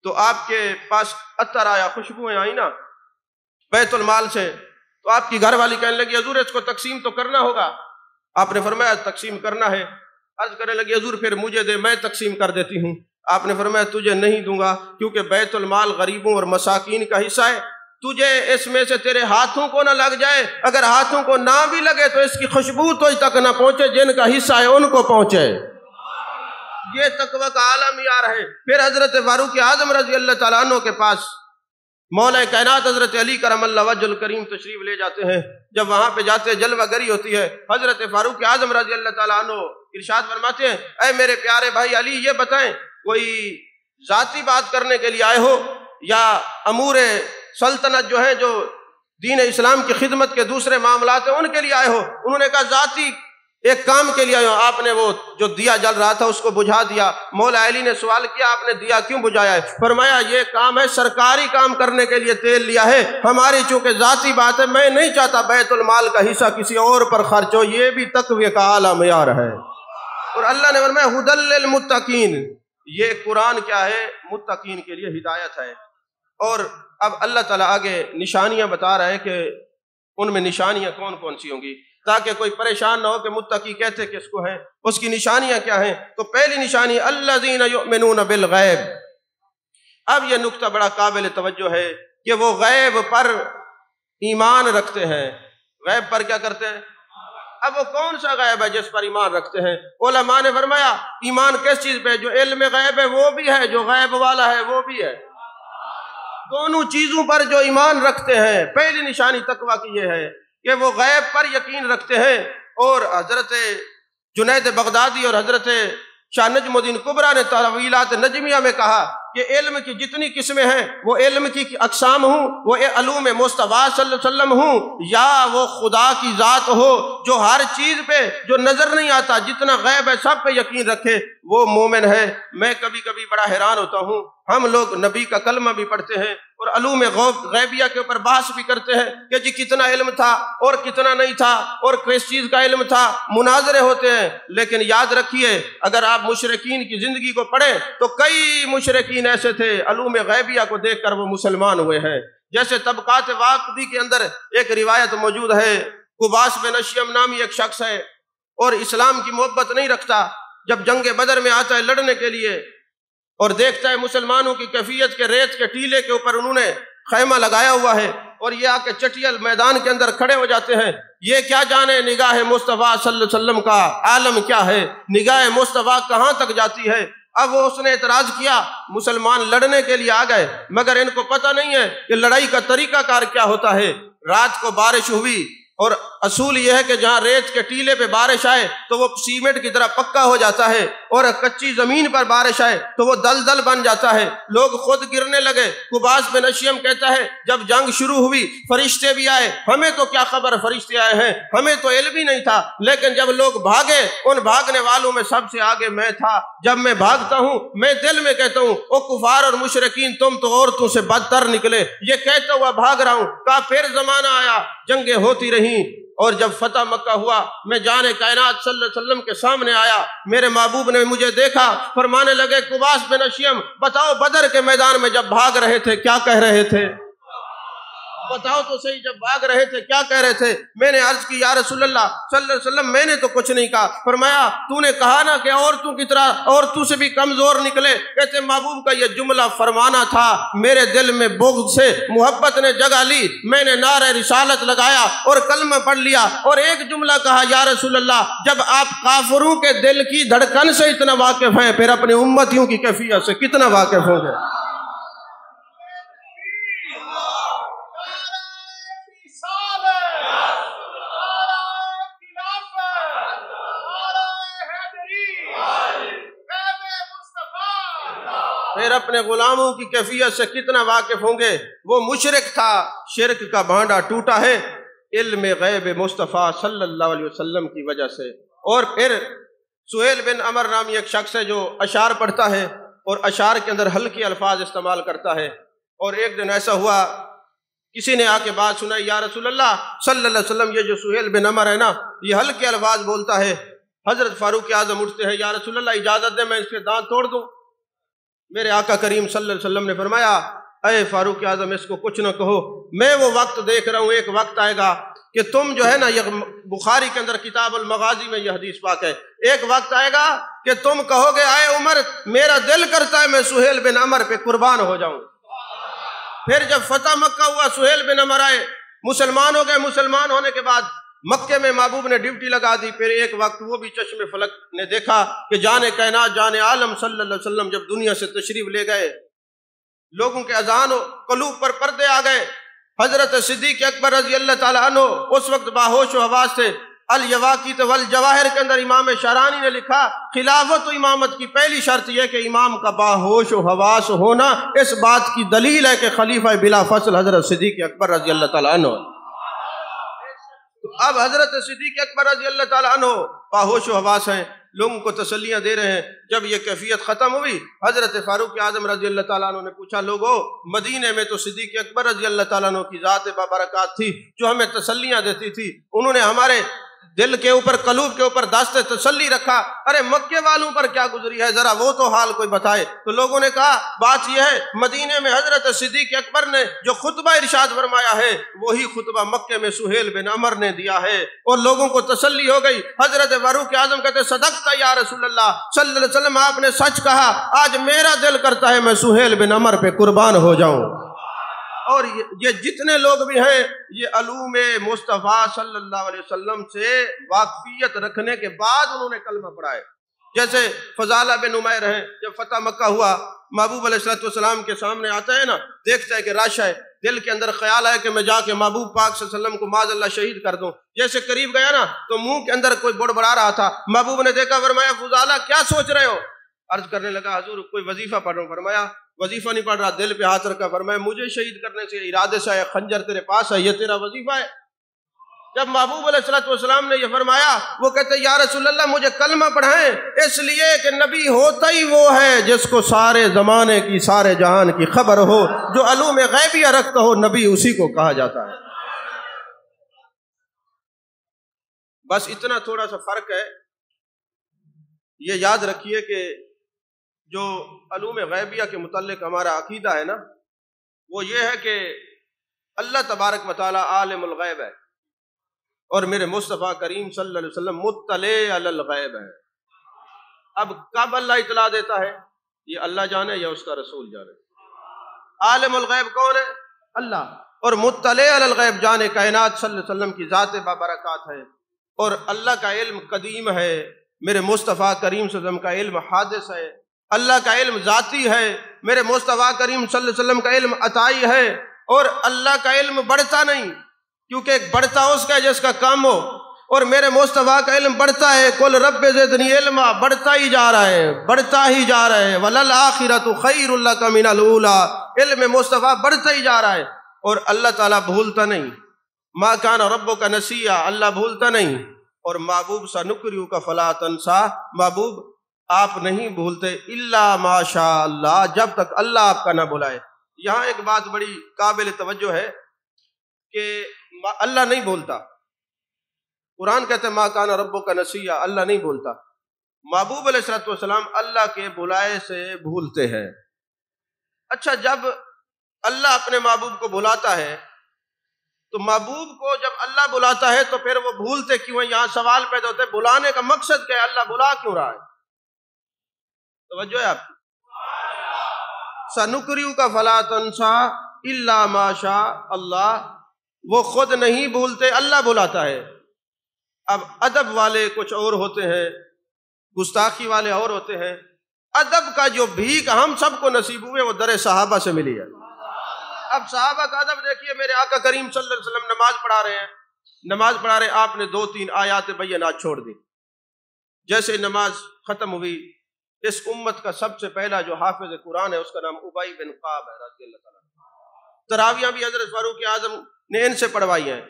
تو آپ کے پاس عطر آیا، خوشبوئیں آئی نا بیت المال سے، تو آپ کی گھر والی کہنے لگی حضور اس کو تقسیم تو کرنا ہوگا۔ آپ نے فرمایا تقسیم کرنا ہے۔ عرض کرنے لگی حضور پھر مجھے دے، میں تقسیم کر دیتی ہوں۔ آپ نے فرمایا تجھے نہیں دوں گا، کیونکہ بیت المال غریبوں اور مساکین کا حصہ ہے، تجھے اس میں سے تیرے ہاتھوں کو نہ لگ جائے، اگر ہاتھوں کو نہ بھی لگے تو اس کی خوشبو تجھ تک نہ پہنچے، جن کا حصہ ہے ان کو پہنچے۔ یہ تقوی کا اعلیٰ معیار ہے۔ پھر حضرت فاروق اعظم رضی اللہ تعالیٰ عنہ کے پاس مولا کائنات حضرت علی کرم اللہ وجہ الکریم تشریف لے جاتے ہیں۔ جب وہاں پہ جاتے جلوہ گری ہوتی ہے، حضرت فاروق اعظم رضی اللہ تعالیٰ عنہ ارشاد فرماتے ہیں اے میرے پیارے بھائی علی یہ بتائیں کوئی ذاتی بات کرنے کے لیے آئے ہو یا امور سلطنت جو ہے، جو دین اسلام کی خدمت کے دوسرے معاملات ہیں ان کے لیے آئے ہو؟ انہوں نے کہا ذاتی ایک کام کے لیے آئے ہو۔ آپ نے وہ جو دیا جل رہا تھا اس کو بجھا دیا۔ مولا علی نے سوال کیا آپ نے دیا کیوں بجھایا ہے؟ فرمایا یہ کام ہے، سرکاری کام کرنے کے لیے تیل لیا ہے، ہماری چونکہ ذاتی بات ہے، میں نہیں چاہتا بیت المال کا حصہ کسی اور پر خرچ ہو۔ یہ بھی تقوی کا اعلیٰ معیار ہے۔ اور اللہ نے فرمایا ھدی للمتقین، یہ قرآن کیا ہے؟ متقین کے لیے ہدایت ہے۔ اور اب اللہ تعالیٰ آگے نشانیاں بتا رہا ہے کہ ان میں نشانیاں کون کون سی ہوں گی، تاکہ کوئی پریشان نہ ہو کہ متقی کہتے کس کو ہیں، اس کی نشانیاں کیا ہیں۔ تو پہلی نشانی الذین یؤمنون بالغیب۔ اب یہ نقطہ بڑا قابل توجہ ہے کہ وہ غیب پر ایمان رکھتے ہیں۔ غیب پر کیا کرتے ہیں؟ اب وہ کون سا غیب ہے جس پر ایمان رکھتے ہیں؟ علماء نے فرمایا ایمان کس چیز پہ؟ جو علم غیب ہے وہ بھی ہے، جو غیب والا ہے وہ بھی ہے، دونوں چیزوں پر جو ایمان رکھتے ہیں۔ پہلی نشانی تقویٰ کی یہ ہے کہ وہ غیب پر یقین رکھتے ہیں۔ اور حضرت جنید بغدادی اور حضرت شاہ نجم الدین کبریٰ نے تعویلات نجمیہ میں کہا کہ علم کی جتنی قسمیں ہیں وہ علم کی اقسام ہوں، وہ علوم مصطفیٰ صلی اللہ علیہ وسلم ہوں، یا وہ خدا کی ذات ہو جو ہر چیز پہ جو نظر نہیں آتا، جتنا غیب ہے سب پہ یقین رکھے، وہ مومن ہے۔ میں کبھی کبھی بڑا حیران ہوتا ہوں، ہم لوگ نبی کا کلمہ بھی پڑھتے ہیں اور علوم غیبیہ کے اوپر بحث بھی کرتے ہیں کہ جی کتنا علم تھا اور کتنا نہیں تھا اور کس چیز کا علم تھا، مناظرے ہوتے ہیں۔ لیکن یاد رکھیے اگر آپ مشرکین کی زندگی کو پڑھیں تو کئی مشرکین ایسے تھے علوم غیبیہ کو دیکھ کر وہ مسلمان ہوئے ہیں۔ جیسے طبقات واقدی کے اندر ایک روایت موجود ہے، قباس بن اشیم نامی ایک شخص ہے اور اسلام کی محبت نہیں رکھتا، جب جنگ بدر میں آتا ہے لڑنے کے لیے اور دیکھتا ہے مسلمانوں کی کیفیت کے ریت کے ٹیلے کے اوپر انہوں نے خیمہ لگایا ہوا ہے اور یہ آ کے چٹیل میدان کے اندر کھڑے ہو جاتے ہیں، یہ کیا جانے نگاہ مصطفیٰ صلی اللہ علیہ وسلم کا عالم کیا ہے، نگاہ مصطفیٰ کہاں تک جاتی ہے۔ اب وہ اس نے اعتراض کیا مسلمان لڑنے کے لیے آ گئے مگر ان کو پتہ نہیں ہے کہ لڑائی کا طریقہ کار کیا ہوتا ہے۔ رات کو بارش ہوئی اور اصول یہ ہے کہ جہاں ریت کے ٹیلے پہ بارش آئے تو وہ سیمنٹ کی طرح پکا ہو جاتا ہے، اور کچی زمین پر بارش آئے تو وہ دلدل بن جاتا ہے، لوگ خود گرنے لگے۔ قباس بن اشیم کہتا ہے جب جنگ شروع ہوئی فرشتے بھی آئے، ہمیں تو کیا خبر فرشتے آئے ہیں، ہمیں تو علم ہی نہیں تھا، لیکن جب لوگ بھاگے ان بھاگنے والوں میں سب سے آگے میں تھا۔ جب میں بھاگتا ہوں میں دل میں کہتا ہوں او کفار اور مشرکین تم تو عورتوں سے بدتر نکلے، یہ کہتا ہوا بھاگ رہا ہوں۔ کہا پھر زمانہ آیا، جنگیں ہوتی رہیں، اور جب فتح مکہ ہوا میں جان کائنات صلی اللہ علیہ وسلم کے سامنے آیا، میرے محبوب نے مجھے دیکھا، فرمانے لگے قباس بن اشیم بتاؤ بدر کے میدان میں جب بھاگ رہے تھے کیا کہہ رہے تھے؟ بتاؤ تو صحیح، جب بھاگ رہے تھے کیا کہہ رہے تھے؟ میں نے عرض کی یا رسول اللہ صلی اللہ علیہ وسلم میں نے تو کچھ نہیں کہا۔ فرمایا تو نے کہا نا کہ عورتوں کی طرح عورتوں سے بھی کمزور نکلے۔ کہتے محبوب کا یہ جملہ فرمانا تھا، میرے دل میں بغض سے محبت نے جگہ لی، میں نے نعرہ رسالت لگایا اور کلمہ پڑھ لیا اور ایک جملہ کہا یا رسول اللہ جب آپ کافروں کے دل کی دھڑکن سے اتنا واقف ہیں پھر اپنی امتیوں کی کیفیت سے کتنا واقف ہوں گے؟ پھر اپنے غلاموں کی کیفیت سے کتنا واقف ہوں گے؟ وہ مشرک تھا، شرک کا بھانڈا ٹوٹا ہے علم غیب مصطفیٰ صلی اللہ علیہ وسلم کی وجہ سے۔ اور پھر سہیل بن عمر نامی ایک شخص ہے جو اشعار پڑھتا ہے اور اشعار کے اندر ہلکی الفاظ استعمال کرتا ہے، اور ایک دن ایسا ہوا کسی نے آ کے بات سنائی یا رسول اللہ صلی اللہ علیہ وسلم یہ جو سہیل بن عمر ہے نا یہ ہلکے الفاظ بولتا ہے۔ حضرت فاروق اعظم اٹھتے ہیں، یا رسول اللہ اجازت دے میں اس کے دانت توڑ دوں؟ میرے آقا کریم صلی اللہ علیہ وسلم نے فرمایا اے فاروق اعظم اس کو کچھ نہ کہو، میں وہ وقت دیکھ رہا ہوں، ایک وقت آئے گا کہ تم جو ہے نا، یہ بخاری کے اندر کتاب المغازی میں یہ حدیث پاک ہے، ایک وقت آئے گا کہ تم کہو گے اے عمر میرا دل کرتا ہے میں سہیل بن عمر پہ قربان ہو جاؤں۔ پھر جب فتح مکہ ہوا سہیل بن عمر آئے، مسلمان ہو گئے، مسلمان ہونے کے بعد مکے میں محبوب نے ڈیوٹی لگا دی۔ پھر ایک وقت وہ بھی چشم فلک نے دیکھا کہ جان کائنات جان عالم صلی اللہ علیہ وسلم جب دنیا سے تشریف لے گئے، لوگوں کے اذان و قلوب پر پردے آ گئے۔ حضرت صدیق اکبر رضی اللہ تعالیٰ عنہ اس وقت باہوش و حواس تھے۔ الیواقیت والجواہر کے اندر امام شارانی نے لکھا خلافت و امامت کی پہلی شرط یہ کہ امام کا باہوش و حواس ہونا، اس بات کی دلیل ہے کہ خلیفہ بلا فصل حضرت صدیق اکبر رضی اللہ تعالیٰ عنہ۔ اب حضرت صدیق اکبر رضی اللہ تعالیٰ عنہ باہوش و حواس ہیں، لوگوں کو تسلیاں دے رہے ہیں۔ جب یہ کیفیت ختم ہوئی حضرت فاروق اعظم رضی اللہ تعالیٰ عنہ نے پوچھا لوگو مدینے میں تو صدیق اکبر رضی اللہ تعالیٰ عنہ کی ذات بابرکات تھی جو ہمیں تسلیاں دیتی تھی، انہوں نے ہمارے دل کے اوپر قلوب کے اوپر دست تسلی رکھا، ارے مکے والوں پر کیا گزری ہے ذرا وہ تو حال کوئی بتائے۔ تو لوگوں نے کہا بات یہ ہے مدینے میں حضرت صدیق اکبر نے جو خطبہ ارشاد فرمایا ہے وہی خطبہ مکے میں سہیل بن عمر نے دیا ہے، اور لوگوں کو تسلی ہو گئی۔ حضرت فاروق اعظم کہتے صدقت یا رسول اللہ صلی اللہ علیہ وسلم، آپ نے سچ کہا، آج میرا دل کرتا ہے میں سہیل بن عمر پہ قربان ہو جاؤں۔ اور یہ جتنے لوگ بھی ہیں یہ علوم مصطفیٰ صلی اللہ علیہ وسلم سے واقفیت رکھنے کے بعد انہوں نے کلمہ پڑھا ہے۔ جیسے فضالہ بن عمیر ہیں، جب فتح مکہ ہوا محبوب علیہ السلام کے سامنے آتا ہے نا، دیکھتا ہے کہ رش ہے، دل کے اندر خیال ہے کہ میں جا کے محبوب پاک صلی اللہ علیہ وسلم کو معاذ اللہ شہید کر دوں۔ جیسے قریب گیا نا تو منہ کے اندر کوئی بڑبڑا رہا تھا، محبوب نے دیکھا، فرمایا فضالہ کیا سوچ رہے ہو؟ عرض کرنے لگا حضور کوئی وظیفہ پڑھ رہا ہوں۔ فرمایا وظیفہ نہیں پڑھ رہا، دل پہ ہاتھ رکھا، فرمایا مجھے شہید کرنے سے ارادے سے ہے، خنجر تیرے پاس ہے، یہ تیرا وظیفہ ہے؟ جب محبوب علیہ السلام نے یہ فرمایا وہ کہتے یا رسول اللہ مجھے کلمہ پڑھائیں، اس لیے کہ نبی ہوتا ہی وہ ہے جس کو سارے زمانے کی سارے جہان کی خبر ہو، جو علوم غیبیہ رکھتا ہو، نبی اسی کو کہا جاتا ہے۔ بس اتنا تھوڑا سا فرق ہے، یہ یاد رکھیے کہ جو علوم غیبیہ کے متعلق ہمارا عقیدہ ہے نا وہ یہ ہے کہ اللہ تبارک و تعالی عالم الغیب ہے اور میرے مصطفیٰ کریم صلی اللہ علیہ وسلم مطلع علی الغیب ہے۔ اب کب اللہ اطلاع دیتا ہے یہ اللہ جانے یا اس کا رسول جانے۔ عالم الغیب کون ہے؟ اللہ، اور مطلع علی الغیب جانے کائنات صلی اللہ علیہ وسلم کی ذات بابرکات ہے، اور اللہ کا علم قدیم ہے، میرے مصطفیٰ کریم صلی اللہ علیہ وسلم کا علم حادث ہے، اللہ کا علم ذاتی ہے، میرے مصطفیٰ کریم صلی اللہ علیہ وسلم کا علم عطائی ہے، اور اللہ کا علم بڑھتا نہیں کیونکہ ایک بڑھتا اس کا جس کا کام ہو، اور میرے مصطفیٰ کا علم بڑھتا ہے، قل رب زدنی علما، بڑھتا ہی جا رہا ہے، بڑھتا ہی جا رہا ہے، وَلَلْآخِرَةُ خَيْرٌ لَكَ مِنَ الْأُولَىٰ، علم مصطفیٰ بڑھتا ہی جا رہا ہے، اور اللہ تعالیٰ بھولتا نہیں، مَا كَانَ رَبُّكَ نَسِيًّا، اللہ بھولتا نہیں، اور محبوب سَنُقْرِئُكَ فَلَا تَنسَىٰ، محبوب آپ نہیں بھولتے الا ما شاء اللہ، جب تک اللہ آپ کا نہ بلائے۔ یہاں ایک بات بڑی قابل توجہ ہے کہ اللہ نہیں بھولتا، قرآن کہتے ہیں ما کان ربک نسیا، اللہ نہیں بھولتا، محبوب علیہ السلام اللہ کے بلائے سے بھولتے ہیں۔ اچھا، جب اللہ اپنے محبوب کو بلاتا ہے تو محبوب کو جب اللہ بلاتا ہے تو پھر وہ بھولتے کیوں ہیں؟ یہاں سوال پیدا ہوتا ہے بلانے کا مقصد کیا ہے؟ اللہ بلا کیوں رہا ہے؟ توجہ ہے آپ کی؟ سَنُقْرِئُكَ فَلَا تَنْسَىٰ إِلَّا مَا شَاءَ اللَّهُ، وہ خود نہیں بھولتے، اللہ بلاتا ہے۔ اب ادب والے کچھ اور ہوتے ہیں، گستاخی والے اور ہوتے ہیں۔ ادب کا جو بھیک ہم سب کو نصیب ہوئے وہ در صحابہ سے ملی ہے۔ اب صحابہ کا ادب دیکھیے، میرے آقا کریم صلی اللہ علیہ وسلم نماز پڑھا رہے ہیں، آپ نے 2-3 آیات بینات چھوڑ دی۔ جیسے نماز ختم ہوئی، اس امت کا سب سے پہلا جو حافظ قرآن ہے اس کا نام ابی بن کعب ہے رضی اللہ تعالیٰ عنہ۔ تراویح بھی حضرت فاروق اعظم نے ان سے پڑھوائی ہیں۔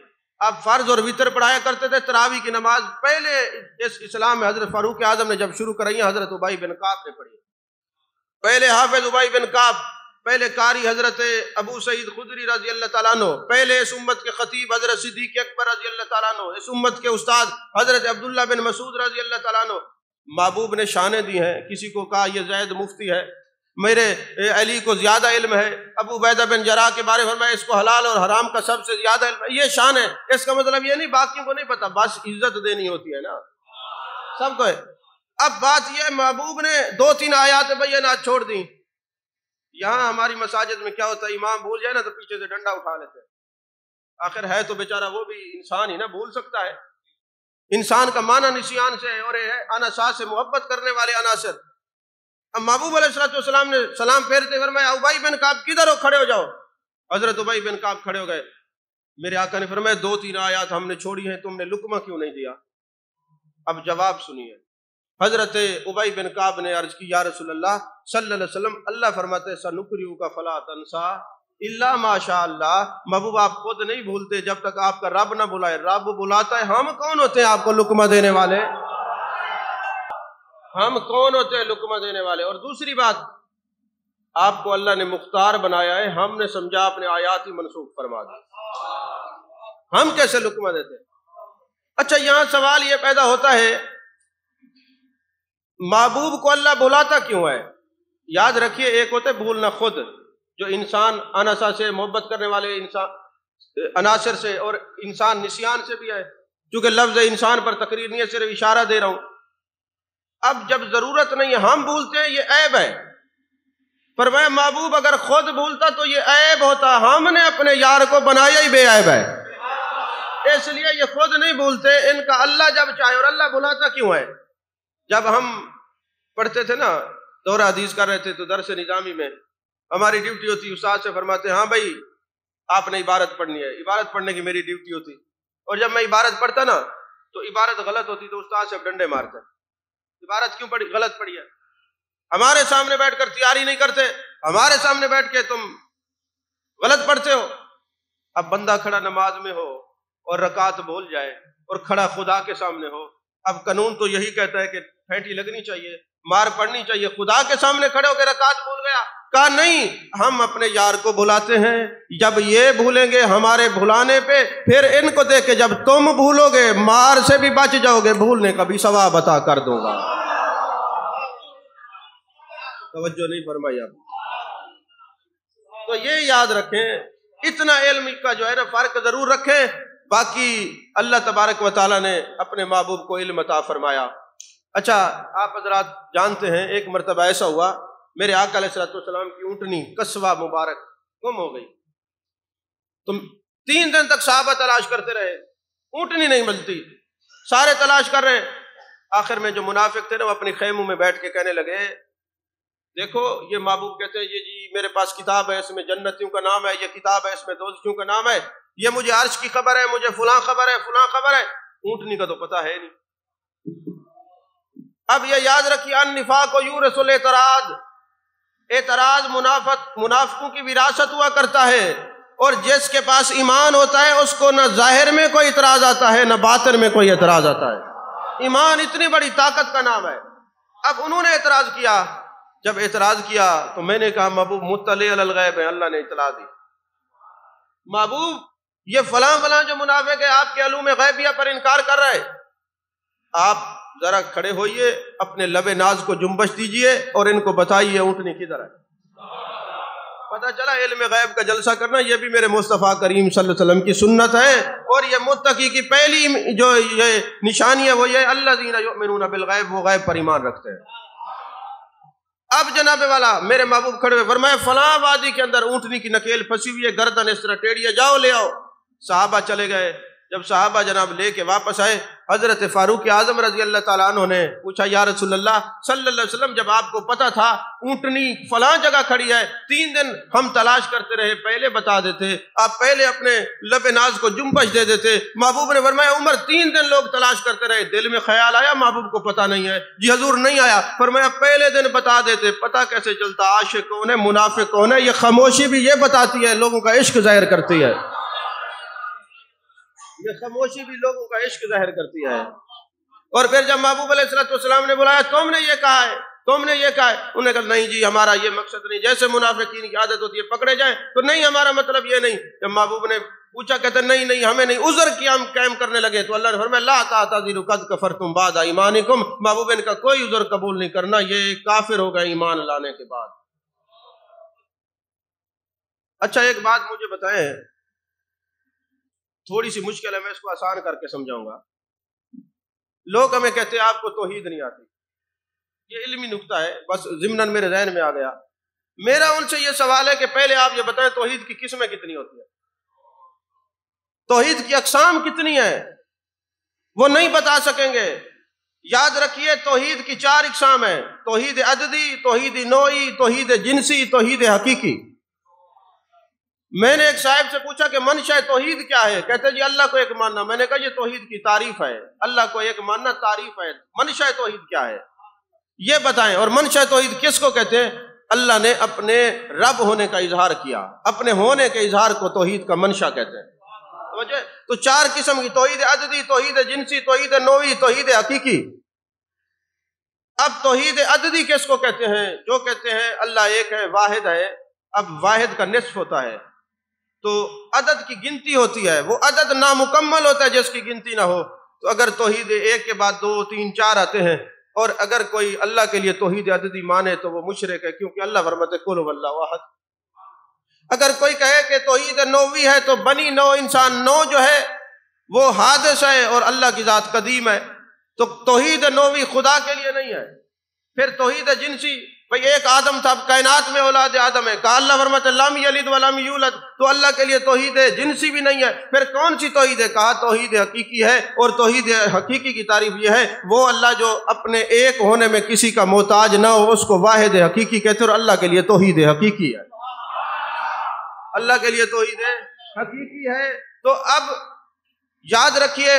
آپ فرض اور وتر پڑھایا کرتے تھے، تراویح کی نماز پہلے اس اسلام میں حضرت فاروق اعظم نے جب شروع کرائی ہیں، حضرت ابی بن کعب نے پڑھی۔ پہلے حافظ ابی بن کعب، پہلے قاری حضرت ابو سعید خدری رضی اللہ تعالیٰ عنہ، پہلے اس امت کے خطیب حضرت صدیق اکبر رضی اللہ تعالیٰ عنہ، اس امت کے استاد حضرت عبداللہ بن مسعود رضی اللہ تعالیٰ عنہ۔ محبوب نے شانیں دی ہیں، کسی کو کہا یہ زید مفتی ہے، میرے علی کو زیادہ علم ہے، ابو عبیدہ بن جراح کے بارے میں فرمایا اس کو حلال اور حرام کا سب سے زیادہ علم ہے۔ یہ شان ہے، اس کا مطلب یہ نہیں باقیوں کو نہیں پتا، بس عزت دینی ہوتی ہے نا سب کو ہے۔ اب بات یہ ہے، محبوب نے 2-3 آیات بینات چھوڑ دیں۔ یہاں ہماری مساجد میں کیا ہوتا ہے، امام بھول جائے نا تو پیچھے سے ڈنڈا اٹھا لیتے ہیں۔ آخر ہے تو بیچارہ وہ بھی انسان ہی نا، بھول سکتا ہے۔ انسان کا معنی نسیان سے ہے، اور یہ ہے اناسا سے محبت کرنے والے عناصر۔ اب محبوب علیہ السلام نے سلام پھیرتے فرمایا ابی بن کعب کدھر ہو، کھڑے ہو جاؤ۔ حضرت ابی بن کعب کھڑے ہو گئے۔ میرے آقا نے فرمایا 2-3 آیات ہم نے چھوڑی ہیں، تم نے لقمہ کیوں نہیں دیا؟ اب جواب سنیے۔ حضرت ابی بن کعب نے عرض کی یا رسول اللہ صلی اللہ علیہ وسلم، اللہ فرماتے ہیں سَنُقْرِئُكَ فَلَا تَنْسَىٰ إِلَّا مَا شَاءَ اللَّهُ، محبوب آپ خود نہیں بھولتے جب تک آپ کا رب نہ بلائے، رب بلاتا ہے۔ ہم کون ہوتے ہیں آپ کو لقمہ دینے والے؟ ہم کون ہوتے ہیں لقمہ دینے والے؟ اور دوسری بات، آپ کو اللہ نے مختار بنایا ہے، ہم نے سمجھا اپنے آیات ہی منسوخ فرما دی، ہم کیسے لقمہ دیتے ہیں؟ اچھا یہاں سوال یہ پیدا ہوتا ہے محبوب کو اللہ بلاتا کیوں ہے؟ یاد رکھیے، ایک ہوتا ہے بھولنا خود، جو انسان اناسا سے محبت کرنے والے انسان عناصر سے، اور انسان نسیان سے بھی ہے، کیونکہ لفظ انسان پر تقریر نہیں ہے، صرف اشارہ دے رہا ہوں۔ اب جب ضرورت نہیں ہے ہم بھولتے ہیں، یہ عیب ہے۔ فرمایا محبوب اگر خود بھولتا تو یہ عیب ہوتا، ہم نے اپنے یار کو بنایا ہی بے عیب ہے، اس لیے یہ خود نہیں بھولتے، ان کا اللہ جب چاہے۔ اور اللہ بلاتا کیوں ہے؟ جب ہم پڑھتے تھے نا، دورہ حدیث کر رہے تھے تو درس نظامی میں ہماری ڈیوٹی ہوتی، استاد سے فرماتے ہاں بھائی آپ نے عبارت پڑھنی ہے، عبارت پڑھنے کی میری ڈیوٹی ہوتی، اور جب میں عبارت پڑھتا نا تو عبارت غلط ہوتی تو استاد سے ڈنڈے مارتے، عبارت کیوں پڑھی؟ غلط پڑھی ہے۔ ہمارے سامنے بیٹھ کر تیاری نہیں کرتے، ہمارے سامنے بیٹھ کے تم غلط پڑھتے ہو۔ اب بندہ کھڑا نماز میں ہو اور رکعت بھول جائے اور کھڑا خدا کے سامنے ہو، اب قانون تو یہی کہتا ہے کہ پھینٹی لگنی چاہیے، مار پڑنی چاہیے۔ خدا کے سامنے کھڑے ہو کے رکعت بھول گیا، کہا نہیں، ہم اپنے یار کو بلاتے ہیں، جب یہ بھولیں گے ہمارے بھلانے پہ، پھر ان کو دیکھ کے جب تم بھولو گے مار سے بھی بچ جاؤ گے، بھولنے کا بھی ثواب عطا کر دوں گا۔ توجہ نہیں فرمائی آپ؟ تو یہ یاد رکھیں، اتنا علم کا جو ہے نا فرق ضرور رکھیں، باقی اللہ تبارک و تعالیٰ نے اپنے محبوب کو علم عطا فرمایا۔ اچھا آپ حضرات جانتے ہیں ایک مرتبہ ایسا ہوا، میرے آقا علیہ السلام کی اونٹنی قصوہ مبارک گم ہو گئی۔ تم 3 دن تک صحابہ تلاش کرتے رہے، اونٹنی نہیں ملتی، سارے تلاش کر رہے ہیں۔ آخر میں جو منافق تھے نا وہ اپنی خیموں میں بیٹھ کے کہنے لگے دیکھو یہ محبوب کہتے ہیں یہ جی میرے پاس کتاب ہے، اس میں جنتیوں کا نام ہے، یہ کتاب ہے اس میں دوزخیوں کا نام ہے، یہ مجھے عرش کی خبر ہے، مجھے فلاں خبر ہے، فلاں خبر ہے، اونٹنی کا تو پتہ ہے نہیں۔ اب یہ یاد رکھیے النفاق یورث الاعتراض، اعتراض منافقوں کی وراثت ہوا کرتا ہے، اور جس کے پاس ایمان ہوتا ہے اس کو نہ ظاہر میں کوئی اعتراض آتا ہے نہ باطن میں کوئی اعتراض آتا ہے۔ ایمان اتنی بڑی طاقت کا نام ہے۔ اب انہوں نے اعتراض کیا، جب اعتراض کیا تو میں نے کہا محبوب مطلع علی الغیب ہے، اللہ نے اطلاع دی۔ محبوب یہ فلاں فلاں جو منافق ہے آپ کے علوم غیبیہ پر انکار کر رہا ہے، آپ ذرا کھڑے ہوئیے، اپنے لب ناز کو جنبش دیجئے اور ان کو بتائیے اونٹنی کدھر ہے۔ پتہ چلا علم غیب کا جلسہ کرنا یہ بھی میرے مصطفیٰ کریم صلی اللہ علیہ وسلم کی سنت ہے، اور یہ متقی کی پہلی جو یہ نشانی ہے وہ یہ الذین یؤمنون بالغیب، وہ غیب پر ایمان رکھتے ہیں۔ اب جناب والا میرے محبوب کھڑے ہوئے فرمایا فلاں وادی کے اندر اونٹنی کی نکیل پھنسی ہوئی ہے، گردن اس طرح ٹیڑھی ہے، جاؤ لے آؤ۔ صحابہ چلے گئے، جب صحابہ جناب لے کے واپس آئے، حضرت فاروق اعظم رضی اللہ تعالیٰ عنہ نے پوچھا یا رسول اللہ صلی اللہ علیہ وسلم، جب آپ کو پتا تھا اونٹنی فلاں جگہ کھڑی ہے، 3 دن ہم تلاش کرتے رہے، پہلے بتا دیتے، آپ پہلے اپنے لب ناز کو جنبش دے دیتے۔ محبوب نے فرمایا عمر 3 دن لوگ تلاش کرتے رہے، دل میں خیال آیا محبوب کو پتہ نہیں ہے؟ جی حضور نہیں آیا۔ فرمایا پہلے دن بتا دیتے، پتہ کیسے چلتا عاشق کون ہے منافق کون ہے؟ یہ خاموشی بھی یہ بتاتی ہے، لوگوں کا عشق ظاہر کرتی ہے، یہ خاموشی بھی لوگوں کا عشق ظاہر کرتی ہے۔ اور پھر جب محبوب علیہ السلام نے بلایا تم نے یہ کہا ہے، تم نے یہ کہا ہے، انہوں نے کہا نہیں جی ہمارا یہ مقصد نہیں، جیسے منافقین کی عادت ہوتی ہے پکڑے جائیں تو نہیں، ہمارا مطلب یہ نہیں۔ جب محبوب نے پوچھا کہتے نہیں ہمیں نہیں، عذر کیا ہم قائم کرنے لگے تو اللہ نے فرمایا لا تعتذروا قد کفرتم بعد ایمانکم، محبوب نے کہا کوئی عذر قبول نہیں کرنا، یہ کافر ہوگا ایمان لانے کے بعد۔ اچھا ایک بات مجھے بتائیں، تھوڑی سی مشکل ہے، میں اس کو آسان کر کے سمجھاؤں گا۔ لوگ ہمیں کہتے ہیں آپ کو توحید نہیں آتی، یہ علمی نکتہ ہے، بس ضمناً میرے ذہن میں آ گیا۔ میرا ان سے یہ سوال ہے کہ پہلے آپ یہ بتائیں توحید کی قسمیں کتنی ہوتی ہیں، توحید کی اقسام کتنی ہیں؟ وہ نہیں بتا سکیں گے۔ یاد رکھیے توحید کی 4 اقسام ہیں، توحید عددی، توحید نوعی، توحید جنسی، توحید حقیقی۔ میں نے ایک صاحب سے پوچھا کہ منشأ توحید کیا ہے؟ کہتے جی اللہ کو ایک ماننا۔ میں نے کہا یہ توحید کی تعریف ہے، اللہ کو ایک ماننا تعریف ہے، منشأ توحید کیا ہے یہ بتائیں۔ اور منشأ توحید کس کو کہتے ہیں؟ اللہ نے اپنے رب ہونے کا اظہار کیا، اپنے ہونے کے اظہار کو توحید کا منشأ کہتے ہیں۔ تو 4 قسم کی، توحید عددی، توحید جنسی، توحید نوعی، توحید حقیقی۔ اب توحید عددی کس کو کہتے ہیں؟ جو کہتے ہیں اللہ ایک ہے، واحد ہے۔ اب واحد کا نصف ہوتا ہے تو عدد کی گنتی ہوتی ہے، وہ عدد نامکمل ہوتا ہے جس کی گنتی نہ ہو۔ تو اگر توحید ایک کے بعد 2 3 4 آتے ہیں، اور اگر کوئی اللہ کے لیے توحید عددی مانے تو وہ مشرک ہے، کیونکہ اللہ فرماتے قل هو اللہ احد۔ اگر کوئی کہے کہ توحید نوعی ہے تو بنی نو انسان، نو جو ہے وہ حادث ہے اور اللہ کی ذات قدیم ہے، تو توحید نوعی خدا کے لیے نہیں ہے۔ پھر توحید جنسی، بھئی ایک آدم تھا، کائنات میں اولاد آدم ہے، کہا اللہ فرماتے لم یلد ولم یولد، تو اللہ کے لیے توحید جنسی بھی نہیں ہے۔ پھر کون سی توحید ہے؟ کہا توحید حقیقی ہے، اور توحید حقیقی کی تعریف یہ ہے وہ اللہ جو اپنے ایک ہونے میں کسی کا محتاج نہ ہو، اس کو واحد حقیقی کہتے ہیں، اور اللہ کے لیے توحید حقیقی ہے، اللہ کے لیے توحید حقیقی ہے۔ تو اب یاد رکھیے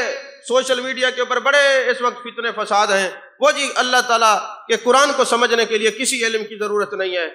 سوشل میڈیا کے اوپر بڑے اس وقت فتنے فساد ہیں، وہ جی اللہ تعالیٰ کے قرآن کو سمجھنے کے لیے کسی علم کی ضرورت نہیں ہے۔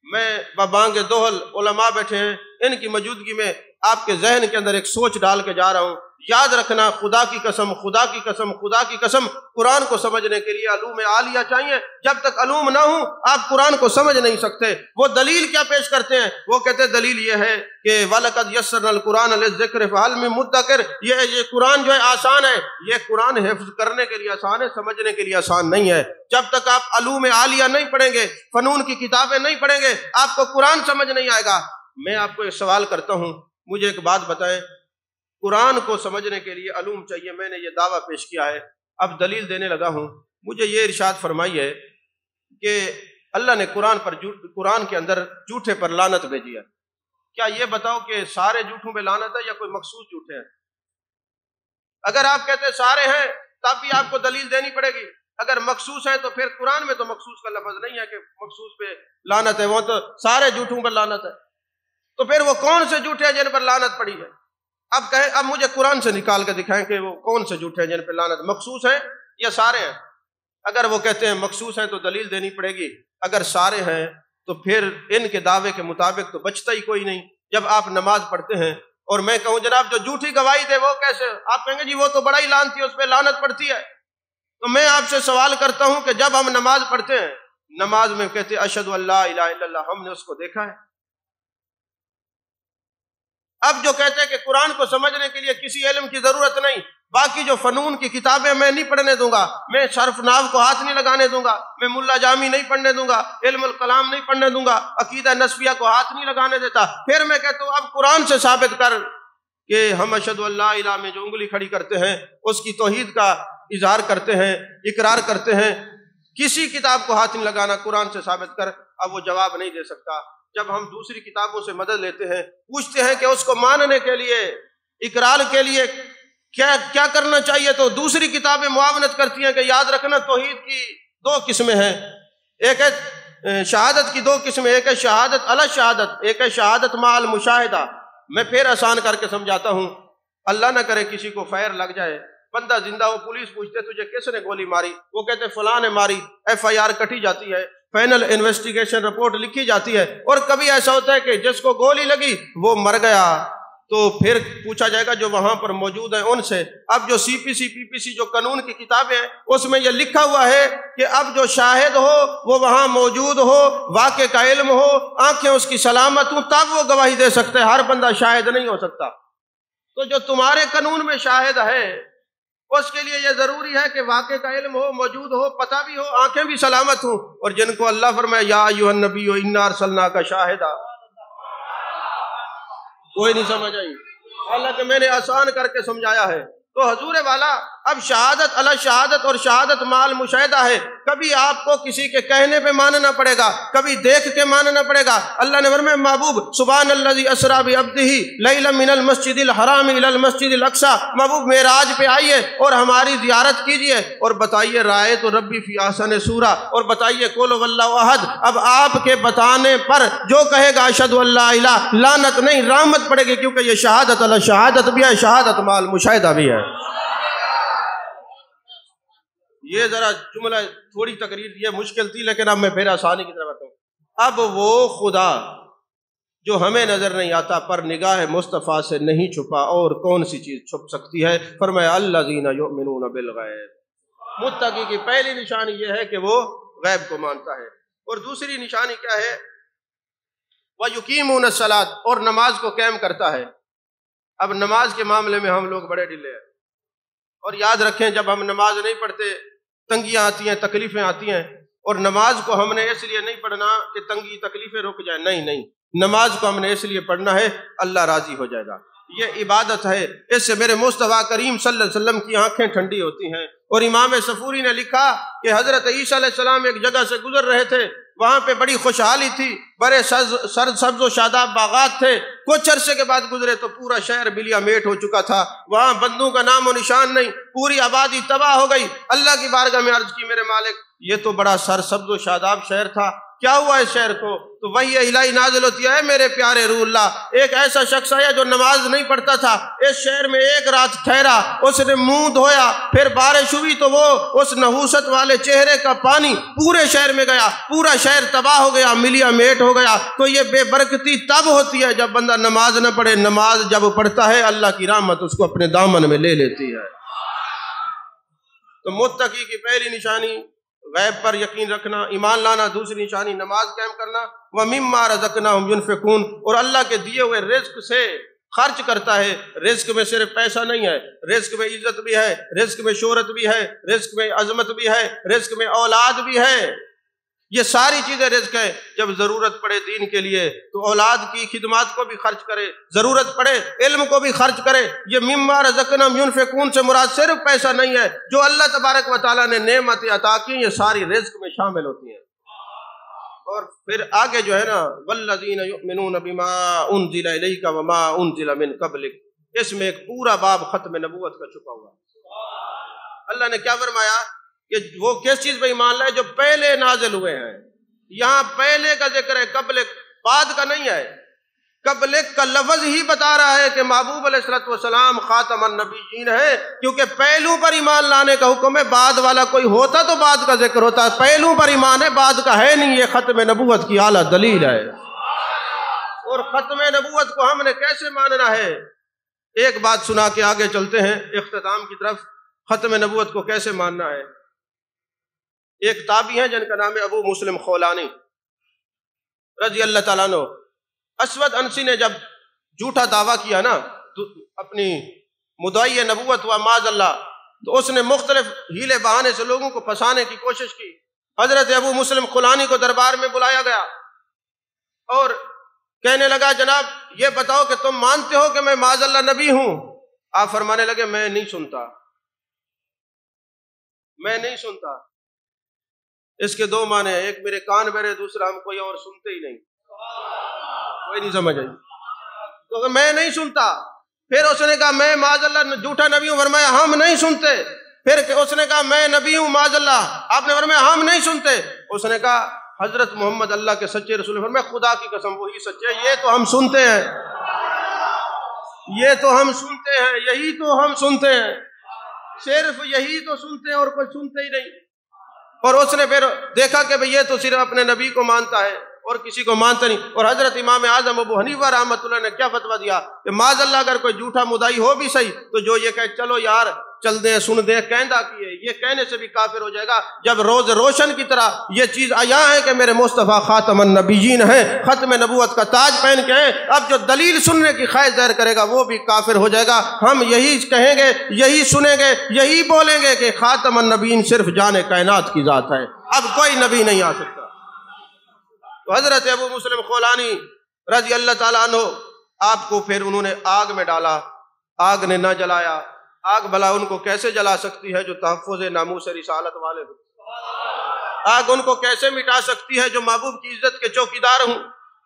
میں ببانگ دوہل علماء بیٹھے ہیں، ان کی موجودگی میں آپ کے ذہن کے اندر ایک سوچ ڈال کے جا رہا ہوں، یاد رکھنا خدا کی قسم، خدا کی قسم، خدا کی قسم، قرآن کو سمجھنے کے لیے علوم عالیہ چاہیے۔ جب تک علوم نہ ہوں آپ قرآن کو سمجھ نہیں سکتے۔ وہ دلیل کیا پیش کرتے ہیں؟ وہ کہتے ہیں دلیل یہ ہے کہ وَلَقَدْ يَسَّرْنَا الْقُرْآنَ لِلذِّكْرِ فَهَلْ مِن مُدَّكِرٍ، یہ قرآن جو ہے آسان ہے، یہ قرآن حفظ کرنے کے لیے آسان ہے، سمجھنے کے لیے آسان نہیں ہے۔ جب تک آپ علوم عالیہ نہیں پڑھیں گے، فنون کی کتابیں نہیں پڑھیں گے، آپ کو قرآن سمجھ نہیں آئے گا۔ میں آپ کو ایک سوال کرتا ہوں، مجھے ایک بات بتائیں، قرآن کو سمجھنے کے لیے علوم چاہیے، میں نے یہ دعویٰ پیش کیا ہے، اب دلیل دینے لگا ہوں۔ مجھے یہ ارشاد فرمائی ہے کہ اللہ نے قرآن کے اندر جھوٹے پر لعنت بھیجی ہے۔ کیا یہ بتاؤ کہ سارے جھوٹوں پہ لعنت ہے یا کوئی مخصوص جھوٹے ہیں؟ اگر آپ کہتے ہیں سارے ہیں تب بھی آپ کو دلیل دینی پڑے گی، اگر مخصوص ہیں تو پھر قرآن میں تو مخصوص کا لفظ نہیں ہے کہ مخصوص پہ لعنت ہے، وہ تو سارے جھوٹوں پر لعنت ہے۔ تو پھر وہ کون سے جھوٹے ہیں جن پر لعنت پڑی ہے؟ اب مجھے قرآن سے نکال کے دکھائیں کہ وہ کون سے جھوٹے ہیں جن پر لعنت، مخصوص ہیں یا سارے ہیں؟ اگر وہ کہتے ہیں مخصوص ہیں تو دلیل دینی پڑے گی، اگر سارے ہیں تو پھر ان کے دعوے کے مطابق تو بچتا ہی کوئی نہیں۔ جب آپ نماز پڑھتے ہیں اور میں کہوں جناب جو جھوٹی گواہی دے وہ کیسے، آپ کہیں گے جی وہ تو بڑا ہی لعنتی ہے، اس پہ لعنت پڑتی ہے۔ تو میں آپ سے سوال کرتا ہوں کہ جب ہم نماز پڑھتے ہیں، نماز میں کہتے ہیں اشہد ان لا الہ الا اللہ، ہم نے اس کو دیکھا ہے؟ اب جو کہتے ہیں کہ قرآن کو سمجھنے کے لیے کسی علم کی ضرورت نہیں، باقی جو فنون کی کتابیں میں نہیں پڑھنے دوں گا، میں صرف ناو کو ہاتھ نہیں لگانے دوں گا، میں ملا جامی نہیں پڑھنے دوں گا، علم الکلام نہیں پڑھنے دوں گا، عقیدہ نسبیہ کو ہاتھ نہیں لگانے دیتا۔ پھر میں کہتا ہوں اب قرآن سے ثابت کر کہ ہم اشہد ان لا الہ میں جو انگلی کھڑی کرتے ہیں اس کی توحید کا اظہار کرتے ہیں، اقرار کرتے ہیں، کسی کتاب کو ہاتھ نہیں لگانا، قرآن سے ثابت کر۔ اب وہ جواب نہیں دے سکتا۔ جب ہم دوسری کتابوں سے مدد لیتے ہیں، پوچھتے ہیں کہ اس کو ماننے کے لیے، اقرار کے لیے کیا کرنا چاہیے، تو دوسری کتابیں معاونت کرتی ہیں کہ یاد رکھنا توحید کی دو قسمیں ہیں، ایک ہے شہادت کی دو قسمیں، ایک ہے شہادت علی شہادت، ایک ہے شہادت مع المشاہدہ۔ میں پھر آسان کر کے سمجھاتا ہوں، اللہ نہ کرے کسی کو فائر لگ جائے، بندہ زندہ ہو، پولیس پوچھتے تجھے کس نے گولی ماری، وہ کہتے فلاں نے ماری، FIR کٹی جاتی ہے، فائنل انویسٹیگیشن رپورٹ لکھی جاتی ہے، اور کبھی ایسا ہوتا ہے کہ جس کو گولی لگی وہ مر گیا، تو پھر پوچھا جائے گا جو وہاں پر موجود ہیں ان سے۔ اب جو CPC PPC جو قانون کی کتابیں ہیں اس میں یہ لکھا ہوا ہے کہ اب جو شاہد ہو وہ وہاں موجود ہو، واقع کا علم ہو، آنکھیں اس کی سلامت ہوں، تب وہ گواہی دے سکتے ہیں، ہر بندہ شاہد نہیں ہو سکتا۔ تو جو تمہارے قانون میں شاہد ہے اس کے لیے یہ ضروری ہے کہ واقع کا علم ہو، موجود ہو، پتہ بھی ہو، آنکھیں بھی سلامت ہوں، اور جن کو اللہ فرمائے یا ایھا النبی انا ارسلناک شاہدا، کوئی نہیں سمجھ آئی، حالانکہ میں نے آسان کر کے سمجھایا ہے۔ تو حضور والا اب شہادت علی شہادت اور شہادت مع المشاہدہ ہے، کبھی آپ کو کسی کے کہنے پہ ماننا پڑے گا، کبھی دیکھ کے ماننا پڑے گا۔ اللہ نے فرمایا محبوب سبحان الذی اسریٰ بعبدہ لیلا من المسجد الحرام الی المسجد الاقصی، محبوب معراج پہ آئیے اور ہماری زیارت کیجئے اور بتائیے رأیت ربی فی احسن صورہ، اور بتائیے قل هو اللہ احد۔ اب آپ کے بتانے پر جو کہے گا اشہد ان لا الہ، لعنت نہیں رحمت پڑے گی، کیونکہ یہ شہادت علی شہادت بھی ہے، شہادت مع المشاہدہ بھی ہے۔ یہ ذرا جملہ تھوڑی تقریر یہ مشکل تھی، لیکن اب میں پھر آسانی کی طرف آتا ہوں۔ اب وہ خدا جو ہمیں نظر نہیں آتا پر نگاہ مصطفیٰ سے نہیں چھپا، اور کون سی چیز چھپ سکتی ہے؟ فرمایا الذین یؤمنون بالغیب۔ متقی کی پہلی نشانی یہ ہے کہ وہ غیب کو مانتا ہے، اور دوسری نشانی کیا ہے؟ وَيُقِيمُونَ الصَّلَاةَ، اور نماز کو قائم کرتا ہے۔ اب نماز کے معاملے میں ہم لوگ بڑے ڈھیلے ہیں، اور یاد رکھیں جب ہم نماز نہیں پڑھتے تنگیاں آتی ہیں، تکلیفیں آتی ہیں، اور نماز کو ہم نے اس لیے نہیں پڑھنا کہ تنگی تکلیفیں رک جائیں، نہیں، نماز کو ہم نے اس لیے پڑھنا ہے اللہ راضی ہو جائے گا، یہ عبادت ہے، اس سے میرے مصطفیٰ کریم صلی اللہ علیہ وسلم کی آنکھیں ٹھنڈی ہوتی ہیں۔ اور امام صفوری نے لکھا کہ حضرت عیسیٰ علیہ السلام ایک جگہ سے گزر رہے تھے، وہاں پہ بڑی خوشحالی تھی، بڑے سبز و شاداب باغات تھے، کچھ عرصے کے بعد گزرے تو پورا شہر بلیا میٹ ہو چکا تھا، وہاں بندوں کا نام و نشان نہیں، پوری آبادی تباہ ہو گئی۔ اللہ کی بارگاہ میں عرض کی میرے مالک یہ تو بڑا سبز و شاداب شہر تھا، کیا ہوا اس شہر کو؟ تو وہی الہی نازل ہوتی ہے، میرے پیارے روح اللہ ایک ایسا شخص آیا جو نماز نہیں پڑھتا تھا، اس شہر میں ایک رات ٹھہرا، اس نے منہ دھویا، پھر بارش ہوئی تو وہ اس نحوست والے چہرے کا پانی پورے شہر میں گیا، پورا شہر تباہ ہو گیا، ملیا میٹ ہو گیا۔ تو یہ بے برکتی تب ہوتی ہے جب بندہ نماز نہ پڑھے، نماز جب پڑھتا ہے اللہ کی رحمت اس کو اپنے دامن میں لے لیتی ہے۔ تو متقی کی پہلی نشانی غیب پر یقین رکھنا، ایمان لانا، دوسری نشانی نماز قائم کرنا، وَمِمَّا رَزَقْنَاهُمْ يُنْفِقُونَ، اور اللہ کے دیے ہوئے رزق سے خرچ کرتا ہے۔ رزق میں صرف پیسہ نہیں ہے، رزق میں عزت بھی ہے، رزق میں شہرت بھی ہے، رزق میں عظمت بھی ہے، رزق میں اولاد بھی ہے، یہ ساری چیزیں رزق ہے۔ جب ضرورت پڑے دین کے لیے تو اولاد کی خدمات کو بھی خرچ کرے، ضرورت پڑے علم کو بھی خرچ کرے۔ یہ مما رزقناہم ينفقون سے مراد صرف پیسہ نہیں ہے، جو اللہ تبارک و تعالیٰ نے نعمتیں عطا کی یہ ساری رزق میں شامل ہوتی ہیں۔ اور پھر آگے جو ہے نا والذین یؤمنون بما انزل الیک وما انزل من قبلک، اس میں ایک پورا باب ختم نبوت کا چھپا ہوا ہے۔ اللہ نے کیا فرمایا کہ وہ کس چیز پہ ایمان لائے؟ جو پہلے نازل ہوئے ہیں۔ یہاں پہلے کا ذکر ہے، قبل بعد کا نہیں ہے۔ قبل کا لفظ ہی بتا رہا ہے کہ محبوب علیہ السلام خاتم النبیین ہے، کیونکہ پہلو پر ایمان لانے کا حکم ہے، بعد والا کوئی ہوتا تو بعد کا ذکر ہوتا، پہلو پر ایمان ہے، بعد کا ہے نہیں۔ یہ ختم نبوت کی اعلیٰ دلیل ہے۔ اور ختم نبوت کو ہم نے کیسے ماننا ہے؟ ایک بات سنا کے آگے چلتے ہیں اختتام کی طرف۔ ختم نبوت کو کیسے ماننا ہے؟ ایک تابعی ہیں جن کا نام ہے ابو مسلم خولانی رضی اللہ تعالیٰ عنہ۔ اسود انسی نے جب جھوٹا دعویٰ کیا نا تو اپنی مدعی نبوت ہوا معاذ اللہ، تو اس نے مختلف ہیلے بہانے سے لوگوں کو پھنسانے کی کوشش کی۔ حضرت ابو مسلم خولانی کو دربار میں بلایا گیا اور کہنے لگا جناب یہ بتاؤ کہ تم مانتے ہو کہ میں معاذ اللہ نبی ہوں؟ آپ فرمانے لگے میں نہیں سنتا، میں نہیں سنتا۔ اس کے دو معنی ہیں، ایک میرے کان بہرے، دوسرا ہم کوئی اور سنتے ہی نہیں۔ کوئی نہیں سمجھ آئی؟ تو میں نہیں سنتا۔ پھر اس نے کہا میں معاذ اللہ جھوٹا نبی ہوں، فرمایا ہم نہیں سنتے۔ پھر اس نے کہا میں نبی ہوں معاذ اللہ، آپ نے فرمایا ہم نہیں سنتے۔ اس نے کہا حضرت محمد اللہ کے سچے رسول، فرمایا خدا کی قسم وہی سچے ہیں، یہ تو ہم سنتے ہیں، یہ تو ہم سنتے ہیں، یہی تو ہم سنتے ہیں، صرف یہی تو سنتے ہیں اور کوئی سنتے ہی نہیں۔ اور اس نے پھر دیکھا کہ بھئی یہ تو صرف اپنے نبی کو مانتا ہے اور کسی کو مانتا نہیں۔ اور حضرت امام اعظم ابو حنیفہ رحمۃ اللہ نے کیا فتویٰ دیا کہ معاذ اللہ اگر کوئی جھوٹا مدعی ہو بھی صحیح تو جو یہ کہے چلو یار چل دیں سن دیں، کہندہ کیے، یہ کہنے سے بھی کافر ہو جائے گا، جب روز روشن کی طرح یہ چیز عیاں ہے کہ میرے مصطفیٰ خاتم النبیین ہیں، ختم نبوت کا تاج پہن کے ہیں۔ اب جو دلیل سننے کی خواہش ظاہر کرے گا وہ بھی کافر ہو جائے گا۔ ہم یہی کہیں گے، یہی سنیں گے، یہی بولیں گے کہ خاتم النبیین صرف جان کائنات کی ذات ہے، اب کوئی نبی نہیں آ سکتا۔ تو حضرت ابو مسلم خولانی رضی اللہ تعالیٰ عنہ آپ کو پھر انہوں نے آگ میں ڈالا، آگ نے نہ جلایا۔ آگ بھلا ان کو کیسے جلا سکتی ہے جو تحفظ ناموس رسالت والے ہوں؟ آگ ان کو کیسے مٹا سکتی ہے جو محبوب کی عزت کے چوکیدار ہوں؟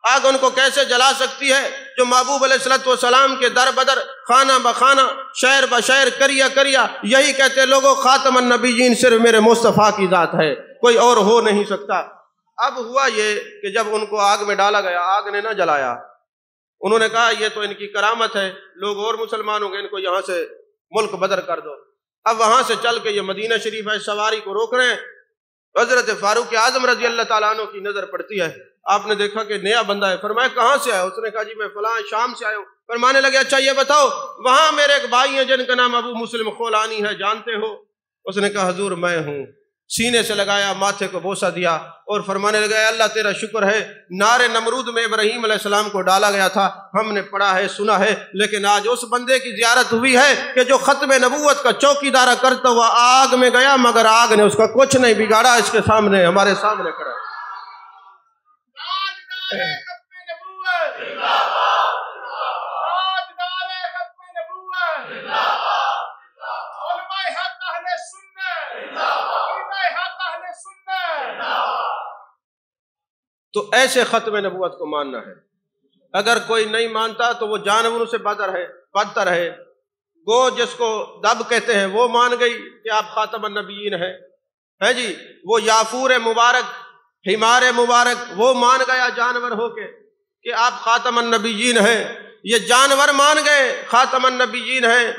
آگ ان کو کیسے جلا سکتی ہے جو محبوب علیہ السلام کے در بدر، خانہ بخانہ، شہر بشہر، کریا کریا یہی کہتے لوگوں خاتم النبیین صرف میرے مصطفیٰ کی ذات ہے، کوئی اور ہو نہیں سکتا۔ اب ہوا یہ کہ جب ان کو آگ میں ڈالا گیا، آگ نے نہ جلایا، انہوں نے کہا یہ تو ان کی کرامت ہے، لوگ اور مسلمان ہوں گے، ان کو یہاں سے ملک بدر کر دو۔ اب وہاں سے چل کے یہ مدینہ شریف ہے، سواری کو روک رہے ہیں۔ حضرت فاروق اعظم رضی اللہ تعالیٰ عنہ کی نظر پڑتی ہے، آپ نے دیکھا کہ نیا بندہ ہے، فرمایا کہاں سے آئے؟ اس نے کہا جی میں فلاں شام سے آیا ہوں۔ فرمانے لگے اچھا یہ بتاؤ وہاں میرے ایک بھائی ہیں جن کا نام ابو مسلم خولانی ہے، جانتے ہو؟ اس نے کہا حضور میں ہوں۔ سینے سے لگایا، ماتھے کو بوسہ دیا اور فرمانے لگا اے اللہ تیرا شکر ہے، نار نمرود میں ابراہیم علیہ السلام کو ڈالا گیا تھا، ہم نے پڑھا ہے سنا ہے، لیکن آج اس بندے کی زیارت ہوئی ہے کہ جو ختم نبوت کا چوکیدارہ کرتا ہوا آگ میں گیا مگر آگ نے اس کا کچھ نہیں بگاڑا، اس کے سامنے ہمارے سامنے کھڑا ہے۔ تو ایسے ختم نبوت کو ماننا ہے۔ اگر کوئی نہیں مانتا تو وہ جانوروں سے بدتر ہے۔ گو جس کو دب کہتے ہیں وہ مان گئی کہ آپ خاتم النبیین ہیں جی، وہ یافور مبارک، حمار مبارک وہ مان گیا جانور ہو کے کہ آپ خاتم النبیین ہیں۔ یہ جانور مان گئے خاتم النبیین ہیں،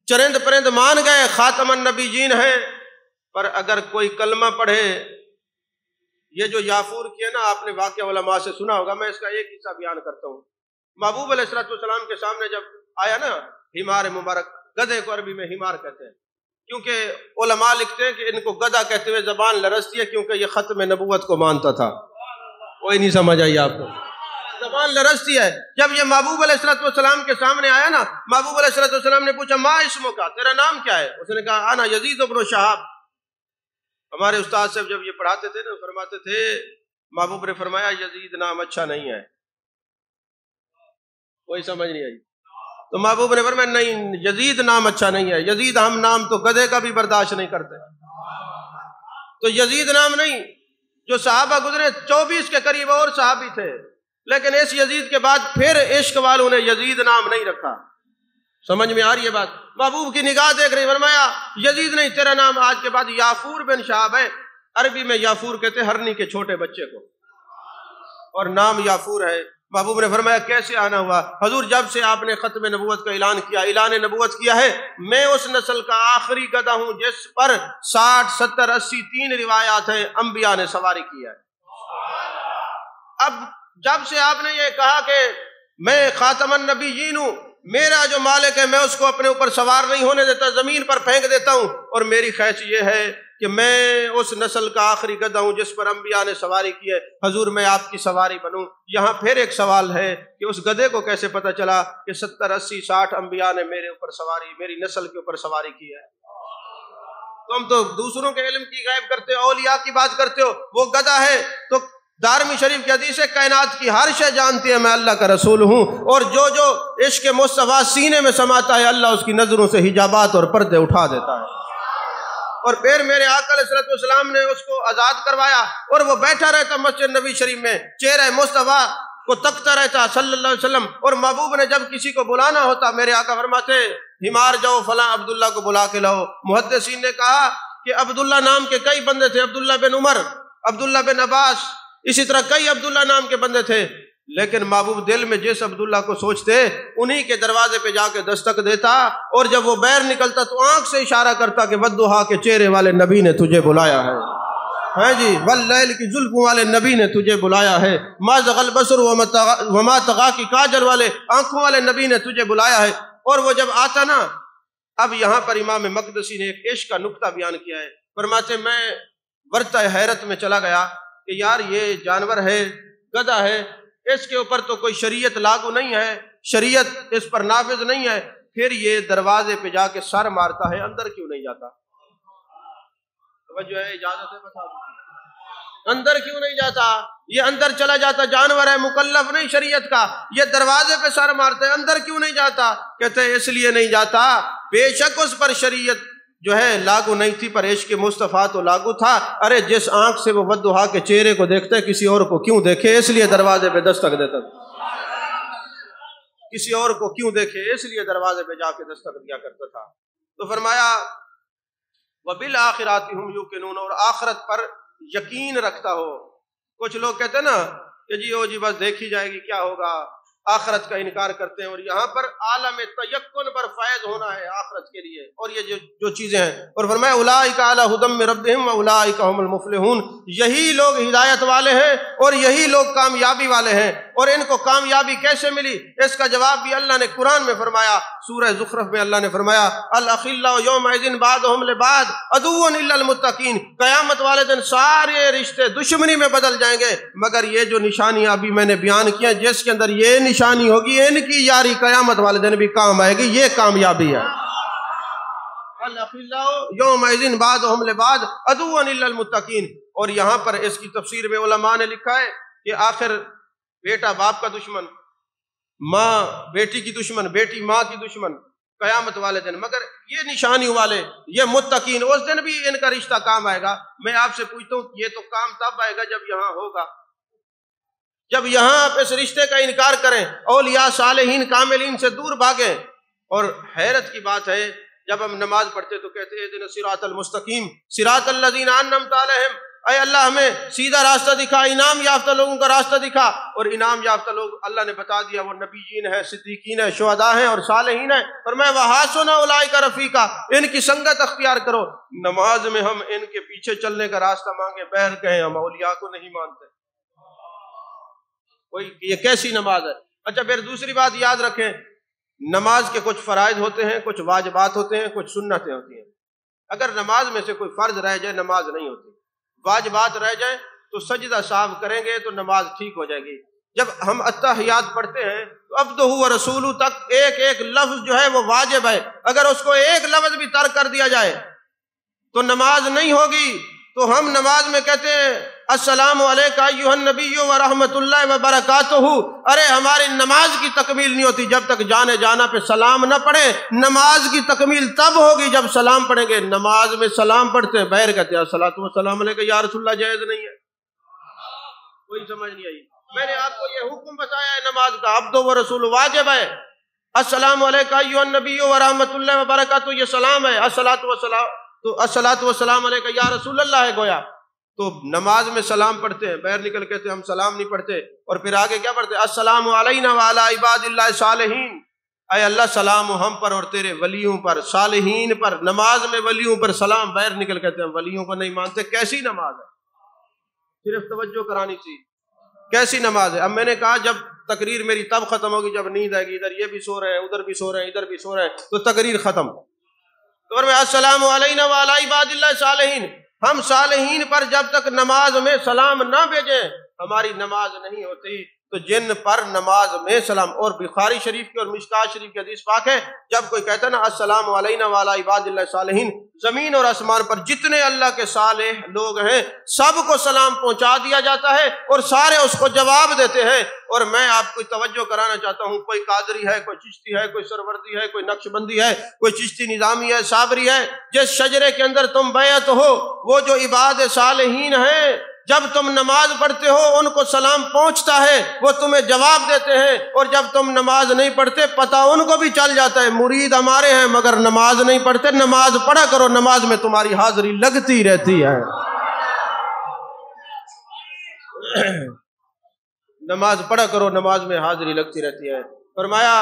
چرند پرند مان گئے خاتم النبیین ہیں۔ پر اگر کوئی کلمہ پڑھے، یہ جو یافور کی ہے نا، آپ نے واقعہ علماء سے سنا ہوگا، میں اس کا ایک حصہ بیان کرتا ہوں۔ محبوب علیہ السلام کے سامنے جب آیا نا حمار مبارک، گدھے کو عربی میں حمار کہتے ہیں، کیونکہ علماء لکھتے ہیں کہ ان کو گدھا کہتے ہوئے زبان لرزتی ہے کیونکہ یہ ختم نبوت کو مانتا تھا۔ کوئی نہیں سمجھ آئی آپ کو؟ زبان لرزتی ہے۔ جب یہ محبوب علیہ السلام کے سامنے آیا نا، محبوب علیہ السلام نے پوچھا ما اسمو کا، تیرا نام کیا ہے؟ اس نے کہا انا یزید بن شہاب۔ ہمارے استاد صاحب جب یہ پڑھاتے تھے نا، فرماتے تھے محبوب نے فرمایا یزید نام اچھا نہیں ہے۔ کوئی سمجھ نہیں آئی؟ تو محبوب نے فرمایا نہیں، یزید نام اچھا نہیں ہے، یزید ہم نام تو گدھے کا بھی برداشت نہیں کرتے، تو یزید نام نہیں۔ جو صحابہ گزرے 24 کے قریب اور صحابی تھے، لیکن اس یزید کے بعد پھر عشق والوں نے یزید نام نہیں رکھا۔ سمجھ میں آ رہی ہے بات؟ محبوب کی نگاہ دیکھ رہی، فرمایا یزید نہیں، تیرا نام آج کے بعد یافور بن شہاب ہے۔ عربی میں یافور کہتے ہرنی کے چھوٹے بچے کو، اور نام یافور ہے۔ محبوب نے فرمایا کیسے آنا ہوا؟ حضور جب سے آپ نے ختم نبوت کا اعلان کیا، اعلان نبوت کیا ہے، میں اس نسل کا آخری گدھا ہوں جس پر 60 70 80 3 روایات ہیں انبیاء نے سواری کی ہے۔ اب جب سے آپ نے یہ کہا کہ میں خاتم النبیین ہوں، میرا جو مالک ہے میں اس کو اپنے اوپر سوار نہیں ہونے دیتا، زمین پر پھینک دیتا ہوں، اور میری خواہش یہ ہے کہ میں اس نسل کا آخری گدھا ہوں جس پر انبیاء نے سواری کی ہے، حضور میں آپ کی سواری بنوں۔ یہاں پھر ایک سوال ہے کہ اس گدھے کو کیسے پتہ چلا کہ 70 80 60 انبیاء نے میرے اوپر سواری، میری نسل کے اوپر سواری کی ہے؟ تم تو دوسروں کے علم کی غیب کرتے ہو، اولیاء کی بات کرتے ہو، وہ گدھا ہے تو دارمی شریف کی حدیث ہے کائنات کی ہر شے جانتی ہے میں اللہ کا رسول ہوں، اور جو جو عشق مصطفیٰ سینے میں سماتا ہے اللہ اس کی نظروں سے حجابات اور پردے اٹھا دیتا ہے۔ اور پھر میرے آقا علیہ الصلوۃ والسلام نے اس کو آزاد کروایا اور وہ بیٹھا رہتا مسجد نبی شریف میں، چہرہ مصطفیٰ کو تکتا رہتا صلی اللہ علیہ وسلم، اور محبوب نے جب کسی کو بلانا ہوتا میرے آقا فرماتے ہمار جاؤ فلاں عبداللہ کو بلا کے لاؤ۔ محدثین نے کہا کہ عبداللہ نام کے کئی بندے تھے، عبداللہ بن عمر، عبداللہ بن عباس، اسی طرح کئی عبداللہ نام کے بندے تھے، لیکن محبوب دل میں جس عبداللہ کو سوچتے انہی کے دروازے پہ جا کے دستک دیتا، اور جب وہ باہر نکلتا تو آنکھ سے اشارہ کرتا کہ ودھا کے چہرے والے نبی نے تجھے بلایا ہے، ہاں جی، واللیل کی زلفوں والے نبی نے تجھے بلایا ہے، ما زغ البصر وما طغی کی کاجل والے آنکھوں والے نبی نے تجھے بلایا ہے۔ اور وہ جب آتا نا، اب یہاں پر امام مقدسی نے ایک عشق کا نقطہ بیان کیا ہے، فرماتے میں ورطہ حیرت میں چلا گیا کہ یار یہ جانور ہے، گدھا ہے، اس کے اوپر تو کوئی شریعت لاگو نہیں ہے، شریعت اس پر نافذ نہیں ہے، پھر یہ دروازے پہ جا کے سر مارتا ہے، اندر کیوں نہیں جاتا؟ توجہ ہے، اجازت ہے بتا دوں، اندر کیوں نہیں جاتا؟ یہ اندر چلا جاتا، جانور ہے، مکلف نہیں شریعت کا، یہ دروازے پہ سر مارتا ہے، اندر کیوں نہیں جاتا؟ کہتے ہیں اس لیے نہیں جاتا، بے شک اس پر شریعت جو ہے لاگو نہیں تھی، پر عشق مصطفیٰ تو لاگو تھا۔ ارے جس آنکھ سے وہ ودھا کے چہرے کو دیکھتا ہے کسی اور کو کیوں دیکھے، اس لیے دروازے پہ دستک دیتا تھا، کسی اور کو کیوں دیکھے، اس لیے دروازے پہ جا کے دستک دیا کرتا تھا۔ تو فرمایا وَبِالْآخِرَاتِ هُمْ يُوقِنُونَ، اور آخرت پر یقین رکھتا ہو۔ کچھ لوگ کہتے ہیں نا کہ جی او جی بس دیکھی جائے گی کیا ہوگا، آخرت کا انکار کرتے ہیں، اور یہاں پر عالم تیقن پر فائد ہونا ہے آخرت کے لیے، اور یہ جو چیزیں ہیں، اور فرمایا اولئک علی ھدی من ربہم واولئک ھم المفلحون، یہی لوگ ہدایت والے ہیں اور یہی لوگ کامیابی والے ہیں۔ اور ان کو کامیابی کیسے ملی، اس کا جواب بھی اللہ نے قرآن میں فرمایا، سورہ زخرف میں اللہ نے فرمایا الاخلاء یومئذ بعضهم لبعض عدو الا المتقین، قیامت والے دن سارے رشتے دشمنی میں بدل جائیں گے مگر یہ جو نشانیاں ابھی میں نے بیان کیا، جس کے اندر یہ نشانی ہوگی ان کی یاری قیامت والے دن بھی کام آئے گی، یہ کامیابی ہے۔ الاخلاء یومئذ بعضهم لبعض عدو الا المتقین۔ اور یہاں پر اس کی تفسیر میں علماء نے لکھا ہے کہ آخر بیٹا باپ کا دشمن، ماں بیٹی کی دشمن، بیٹی ماں کی دشمن قیامت والے دن، مگر یہ نشانی والے، یہ متقین، اس دن بھی ان کا رشتہ کام آئے گا۔ میں آپ سے پوچھتا ہوں یہ تو کام تب آئے گا جب یہاں ہوگا، جب یہاں آپ اس رشتے کا انکار کریں، اولیاء صالحین کاملین سے دور بھاگیں۔ اور حیرت کی بات ہے جب ہم نماز پڑھتے تو کہتے ہیں اہدنا الصراط المستقیم صراط الذین انعمت علیہم، اے اللہ ہمیں سیدھا راستہ دکھا، انعام یافتہ لوگوں کا راستہ دکھا۔ اور انعام یافتہ لوگ اللہ نے بتا دیا وہ نبیین ہیں، صدیقین ہیں، شہداء ہیں اور صالحین ہیں۔ فرمایا وحسن اولئک رفیقا، ان کی سنگت اختیار کرو۔ نماز میں ہم ان کے پیچھے چلنے کا راستہ مانگے، بہر کہیں ہم اولیاء کو نہیں مانتے، کوئی یہ کیسی نماز ہے؟ اچھا پھر دوسری بات یاد رکھیں، نماز کے کچھ فرائض ہوتے ہیں، کچھ واجبات ہوتے ہیں، کچھ سنتیں ہوتی ہیں۔ اگر نماز میں سے کوئی فرض رہ جائے نماز نہیں ہوتی، واجبات رہ جائیں تو سجدہ صاحب کریں گے تو نماز ٹھیک ہو جائے گی۔ جب ہم التحیات پڑھتے ہیں تو عبدہ و رسولہ تک ایک ایک لفظ جو ہے وہ واجب ہے، اگر اس کو ایک لفظ بھی ترک کر دیا جائے تو نماز نہیں ہوگی۔ تو ہم نماز میں کہتے ہیں السلام علیکہ ایھا النبی ورحمۃ اللہ وبرکاتہ، ارے ہماری نماز کی تکمیل نہیں ہوتی جب تک جانے جانا پہ سلام نہ پڑھیں۔ نماز کی تکمیل تب ہوگی جب سلام پڑھیں گے۔ نماز میں سلام پڑھتے ہیں، بہر کہتے ہیں الصلاۃ والسلام علیکہ یا رسول اللہ، جائز نہیں ہے، کوئی سمجھ نہیں آئی۔ میں نے آپ کو یہ حکم بتایا ہے نماز کا، عبد و رسول واجب ہے، السلام علیکہ ایھا النبی ورحمۃ اللہ وبرکاتہ یہ سلام ہے، الصلاۃ والسلام تو الصلاۃ والسلام علیکہ یا رسول اللہ ہے گویا۔ تو نماز میں سلام پڑھتے ہیں، باہر نکل کہتے ہیں ہم سلام نہیں پڑھتے، اور پھر آگے کیا پڑھتے ہیں السلام علینا وعلی عباد اللہ صالحین، اے اللہ سلام ہو ہم پر اور تیرے ولیوں پر، صالحین پر۔ نماز میں ولیوں پر سلام، باہر نکل کہتے ہیں ولیوں کو نہیں مانتے۔ کیسی نماز ہے؟ صرف توجہ کرانی تھی، کیسی نماز ہے؟ اب میں نے کہا جب تقریر میری تب ختم ہوگی جب نیند آئے گی، ادھر یہ بھی سو رہے ہیں، ادھر بھی سو رہے ہیں، ادھر بھی سو رہے ہیں، تو تقریر ختم۔ تو میں السلام علینا وعلی عباد اللہ صالحین، ہم صالحین پر جب تک نماز میں سلام نہ بھیجیں ہماری نماز نہیں ہوتی۔ تو جن پر نماز میں سلام، اور بخاری شریف کی اور مشکات شریف کی حدیث پاک ہے، جب کوئی کہتا ہے نا السلام علینا وعلی عباد اللہ صالحین، زمین اور آسمان پر جتنے اللہ کے صالح لوگ ہیں سب کو سلام پہنچا دیا جاتا ہے اور سارے اس کو جواب دیتے ہیں۔ اور میں آپ کو توجہ کرانا چاہتا ہوں، کوئی قادری ہے، کوئی چشتی ہے، کوئی سروردی ہے، کوئی نقش بندی ہے، کوئی چشتی نظامی ہے، صابری ہے، جس شجرے کے اندر تم بیعت ہو وہ جو عباد صالحین ہیں، جب تم نماز پڑھتے ہو ان کو سلام پہنچتا ہے، وہ تمہیں جواب دیتے ہیں، اور جب تم نماز نہیں پڑھتے پتہ ان کو بھی چل جاتا ہے مرید ہمارے ہیں مگر نماز نہیں پڑھتے۔ نماز پڑھا کرو، نماز میں تمہاری حاضری لگتی رہتی ہے۔ نماز پڑھا کرو، نماز میں حاضری لگتی رہتی ہے۔ فرمایا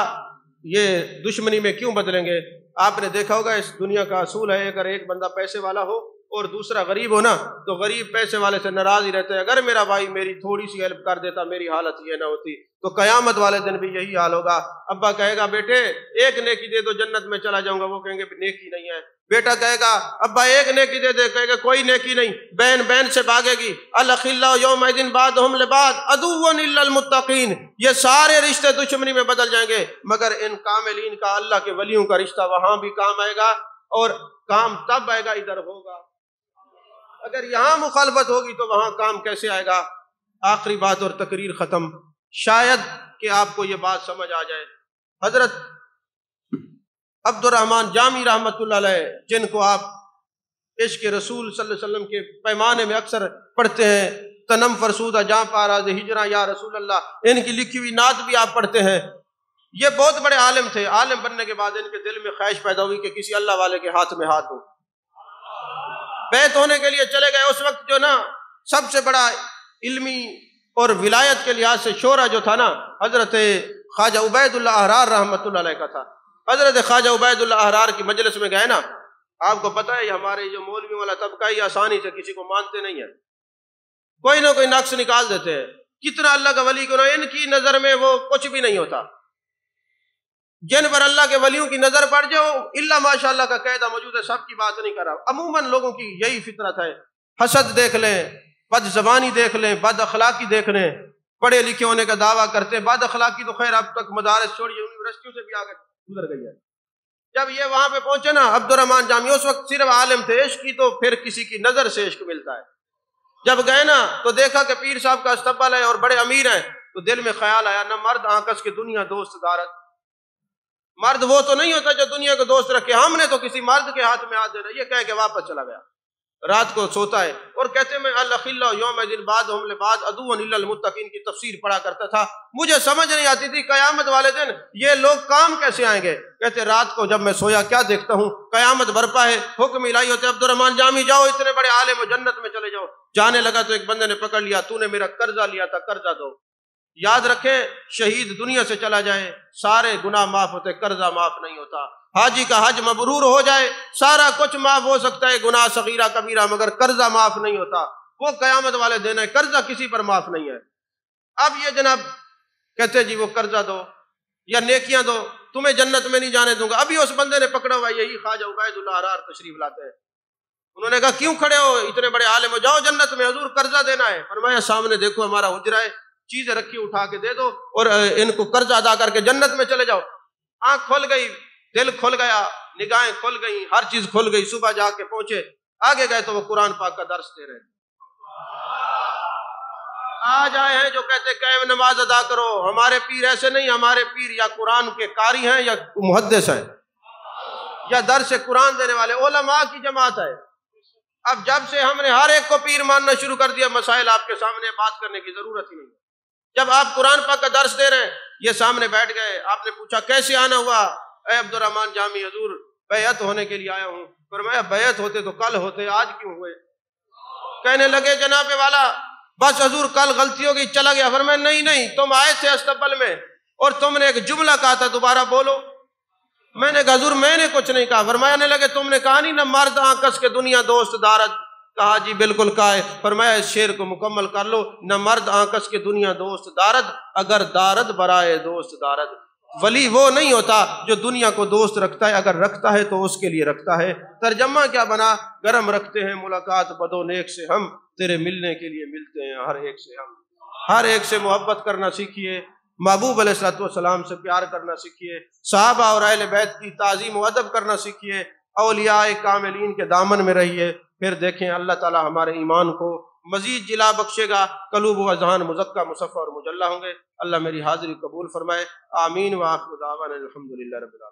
یہ دشمنی میں کیوں بدلیں گے؟ آپ نے دیکھا ہوگا اس دنیا کا اصول ہے، اگر ایک بندہ پیسے والا ہو اور دوسرا غریب ہو نا تو غریب پیسے والے سے ناراض ہی رہتے ہیں، اگر میرا بھائی میری تھوڑی سی ہیلپ کر دیتا میری حالت یہ نہ ہوتی۔ تو قیامت والے دن بھی یہی حال ہوگا، ابا کہے گا بیٹے ایک نیکی دے دو جنت میں چلا جاؤں گا، وہ کہیں گے نیکی نہیں ہے۔ بیٹا کہے گا ابا ایک نیکی دے دے، کہے گا کوئی نیکی نہیں۔ بہن بہن سے بھاگے گی، الاخلاء یومئذ بعضهم لبعض عدو الا المتقین، یہ سارے رشتے دشمنی میں بدل جائیں گے مگر ان کاملین کا، اللہ کے ولیوں کا رشتہ وہاں بھی کام آئے گا، اور کام تب آئے گا ادھر ہوگا۔ اگر یہاں مخالفت ہوگی تو وہاں کام کیسے آئے گا؟ آخری بات اور تقریر ختم، شاید کہ آپ کو یہ بات سمجھ آ جائے۔ حضرت عبد الرحمن جامی رحمۃ اللہ علیہ، جن کو آپ عشق رسول صلی اللہ علیہ وسلم کے پیمانے میں اکثر پڑھتے ہیں، تنم فرسودہ جاں پاراز ہجراں یا رسول اللہ، ان کی لکھی ہوئی نعت بھی آپ پڑھتے ہیں۔ یہ بہت بڑے عالم تھے، عالم بننے کے بعد ان کے دل میں خواہش پیدا ہوئی کہ کسی اللہ والے کے ہاتھ میں ہاتھ دوں۔ بیعت ہونے کے لیے چلے گئے، اس وقت جو نا سب سے بڑا علمی اور ولایت کے لحاظ سے شعرا جو تھا نا حضرت خواجہ عبید اللہ احرار رحمۃ اللہ علیہ کا تھا۔ حضرت خواجہ عبید اللہ احرار کی مجلس میں گئے نا، آپ کو پتہ ہے یہ ہمارے جو مولوی والا طبقہ یہ آسانی سے کسی کو مانتے نہیں ہیں، کوئی نہ کوئی نقص نکال دیتے ہیں، کتنا اللہ کا ولی کیوں نہ، ان کی نظر میں وہ کچھ بھی نہیں ہوتا۔ جن پر اللہ کے ولیوں کی نظر پڑ جائے اللہ ماشاء اللہ کا قاعدہ موجود ہے، سب کی بات نہیں کر رہا، عموماً لوگوں کی یہی فطرت ہے۔ حسد دیکھ لیں، بد زبانی دیکھ لیں، بد اخلاقی دیکھ لیں، پڑھے لکھے ہونے کا دعویٰ کرتے ہیں، بد اخلاقی تو خیر اب تک مدارس چھوڑیے یونیورسٹیوں سے بھی آگے گزر گئی ہے۔ جب یہ وہاں پہ پہنچے نا عبد الرحمن جامی، اس وقت صرف عالم تھے، عشق کی تو پھر کسی کی نظر سے عشق ملتا ہے۔ جب گئے نا تو دیکھا کہ پیر صاحب کا استقبال ہے اور بڑے امیر ہیں، تو دل میں خیال آیا نہ مرد آنکس کے دنیا دوست دارت، مرد وہ تو نہیں ہوتا جو دنیا کو دوست رکھے، ہم نے تو کسی مرد کے ہاتھ میں ہاتھ دینا۔ یہ کہہ کے واپس چلا گیا، رات کو سوتا ہے اور کہتے میں الاخلاء یومئذ بعضهم لبعض عدو الا المتقین کی تفسیر پڑھا کرتا تھا، مجھے سمجھ نہیں آتی تھی قیامت والے دن یہ لوگ کام کیسے آئیں گے۔ کہتے رات کو جب میں سویا کیا دیکھتا ہوں، قیامت برپا ہے، حکم الہی ہوتے عبد الرحمن جامی جاؤ اتنے بڑے عالم ہو جنت میں چلے جاؤ۔ جانے لگا تو ایک بندے نے پکڑ لیا، تو نے میرا قرضہ لیا تھا قرضہ دو۔ یاد رکھیں شہید دنیا سے چلا جائے سارے گناہ معاف ہوتے، قرضہ معاف نہیں ہوتا۔ حاجی کا حج مبرور ہو جائے سارا کچھ معاف ہو سکتا ہے، گناہ صغیرہ کبیرہ، مگر قرضہ معاف نہیں ہوتا، وہ قیامت والے دن ہے، قرضہ کسی پر معاف نہیں ہے۔ اب یہ جناب کہتے جی وہ قرضہ دو یا نیکیاں دو، تمہیں جنت میں نہیں جانے دوں گا۔ ابھی اس بندے نے پکڑا ہوا یہی خواجہ عبید اللہ احرار تشریف لاتے ہیں، انہوں نے کہا کیوں کھڑے ہو اتنے بڑے عالم ہو، جاؤ جنت میں، حضور قرضہ دینا ہے۔ فرمایا سامنے دیکھو ہمارا حجرہ ہے، چیزیں رکھی اٹھا کے دے دو اور ان کو قرض ادا کر کے جنت میں چلے جاؤ۔ آنکھ کھل گئی، دل کھل گیا، نگاہیں کھل گئی، ہر چیز کھل گئی۔ صبح جا کے پہنچے، آگے گئے تو وہ قرآن پاک کا درس دے رہے ہیں۔ آج آئے ہیں جو کہتے قائم نماز ادا کرو، ہمارے پیر ایسے نہیں، ہمارے پیر یا قرآن کے قاری ہیں یا محدث ہیں یا درس قرآن دینے والے علماء کی جماعت ہے۔ اب جب سے ہم نے ہر ایک کو پیر ماننا شروع کر دیا، مسائل آپ کے سامنے بات کرنے کی ضرورت ہی نہیں۔ جب آپ قرآن پاک کا درس دے رہے ہیں، یہ سامنے بیٹھ گئے، آپ نے پوچھا کیسے آنا ہوا؟ اے عبد الرحمن جامی حضور بیعت ہونے کے لیے آیا ہوں۔ فرمایا بیعت ہوتے تو کل ہوتے، آج کیوں ہوئے؟ کہنے لگے جناب والا بس حضور کل غلطی ہو گئی چلا گیا۔ فرمایا نہیں تم آئے تھے استقبال میں اور تم نے ایک جملہ کہا تھا، دوبارہ بولو۔ میں نے کہا حضور میں نے کچھ نہیں کہا۔ فرمایا نے لگے تم نے کہا نہیں نہ مرد آنکس کے دنیا دوست دارد؟ کہا جی بالکل کہا ہے۔ فرمایا اس شعر کو مکمل کر لو، نہ مرد آنکس کے دنیا دوست دارد، اگر دارد برائے دوست دارد۔ ولی وہ نہیں ہوتا جو دنیا کو دوست رکھتا ہے، اگر رکھتا ہے تو اس کے لیے رکھتا ہے۔ ترجمہ کیا بنا؟ گرم رکھتے ہیں ملاقات بد و نیک سے ہم، تیرے ملنے کے لیے ملتے ہیں ہر ایک سے ہم۔ ہر ایک سے محبت کرنا سیکھیے، محبوب علیہ الصلوۃ والسلام سے پیار کرنا سیکھیے، صحابہ اور اہل بیت کی تعظیم و ادب کرنا سیکھیے، اولیاء کاملین کے دامن میں رہیے، پھر دیکھیں اللہ تعالی ہمارے ایمان کو مزید جلا بخشے گا، قلوب و اذہان مزکہ مصفہ اور مجلہ ہوں گے۔ اللہ میری حاضری قبول فرمائے، آمین۔ وآخر دعوانا الحمدللہ رب العالمین۔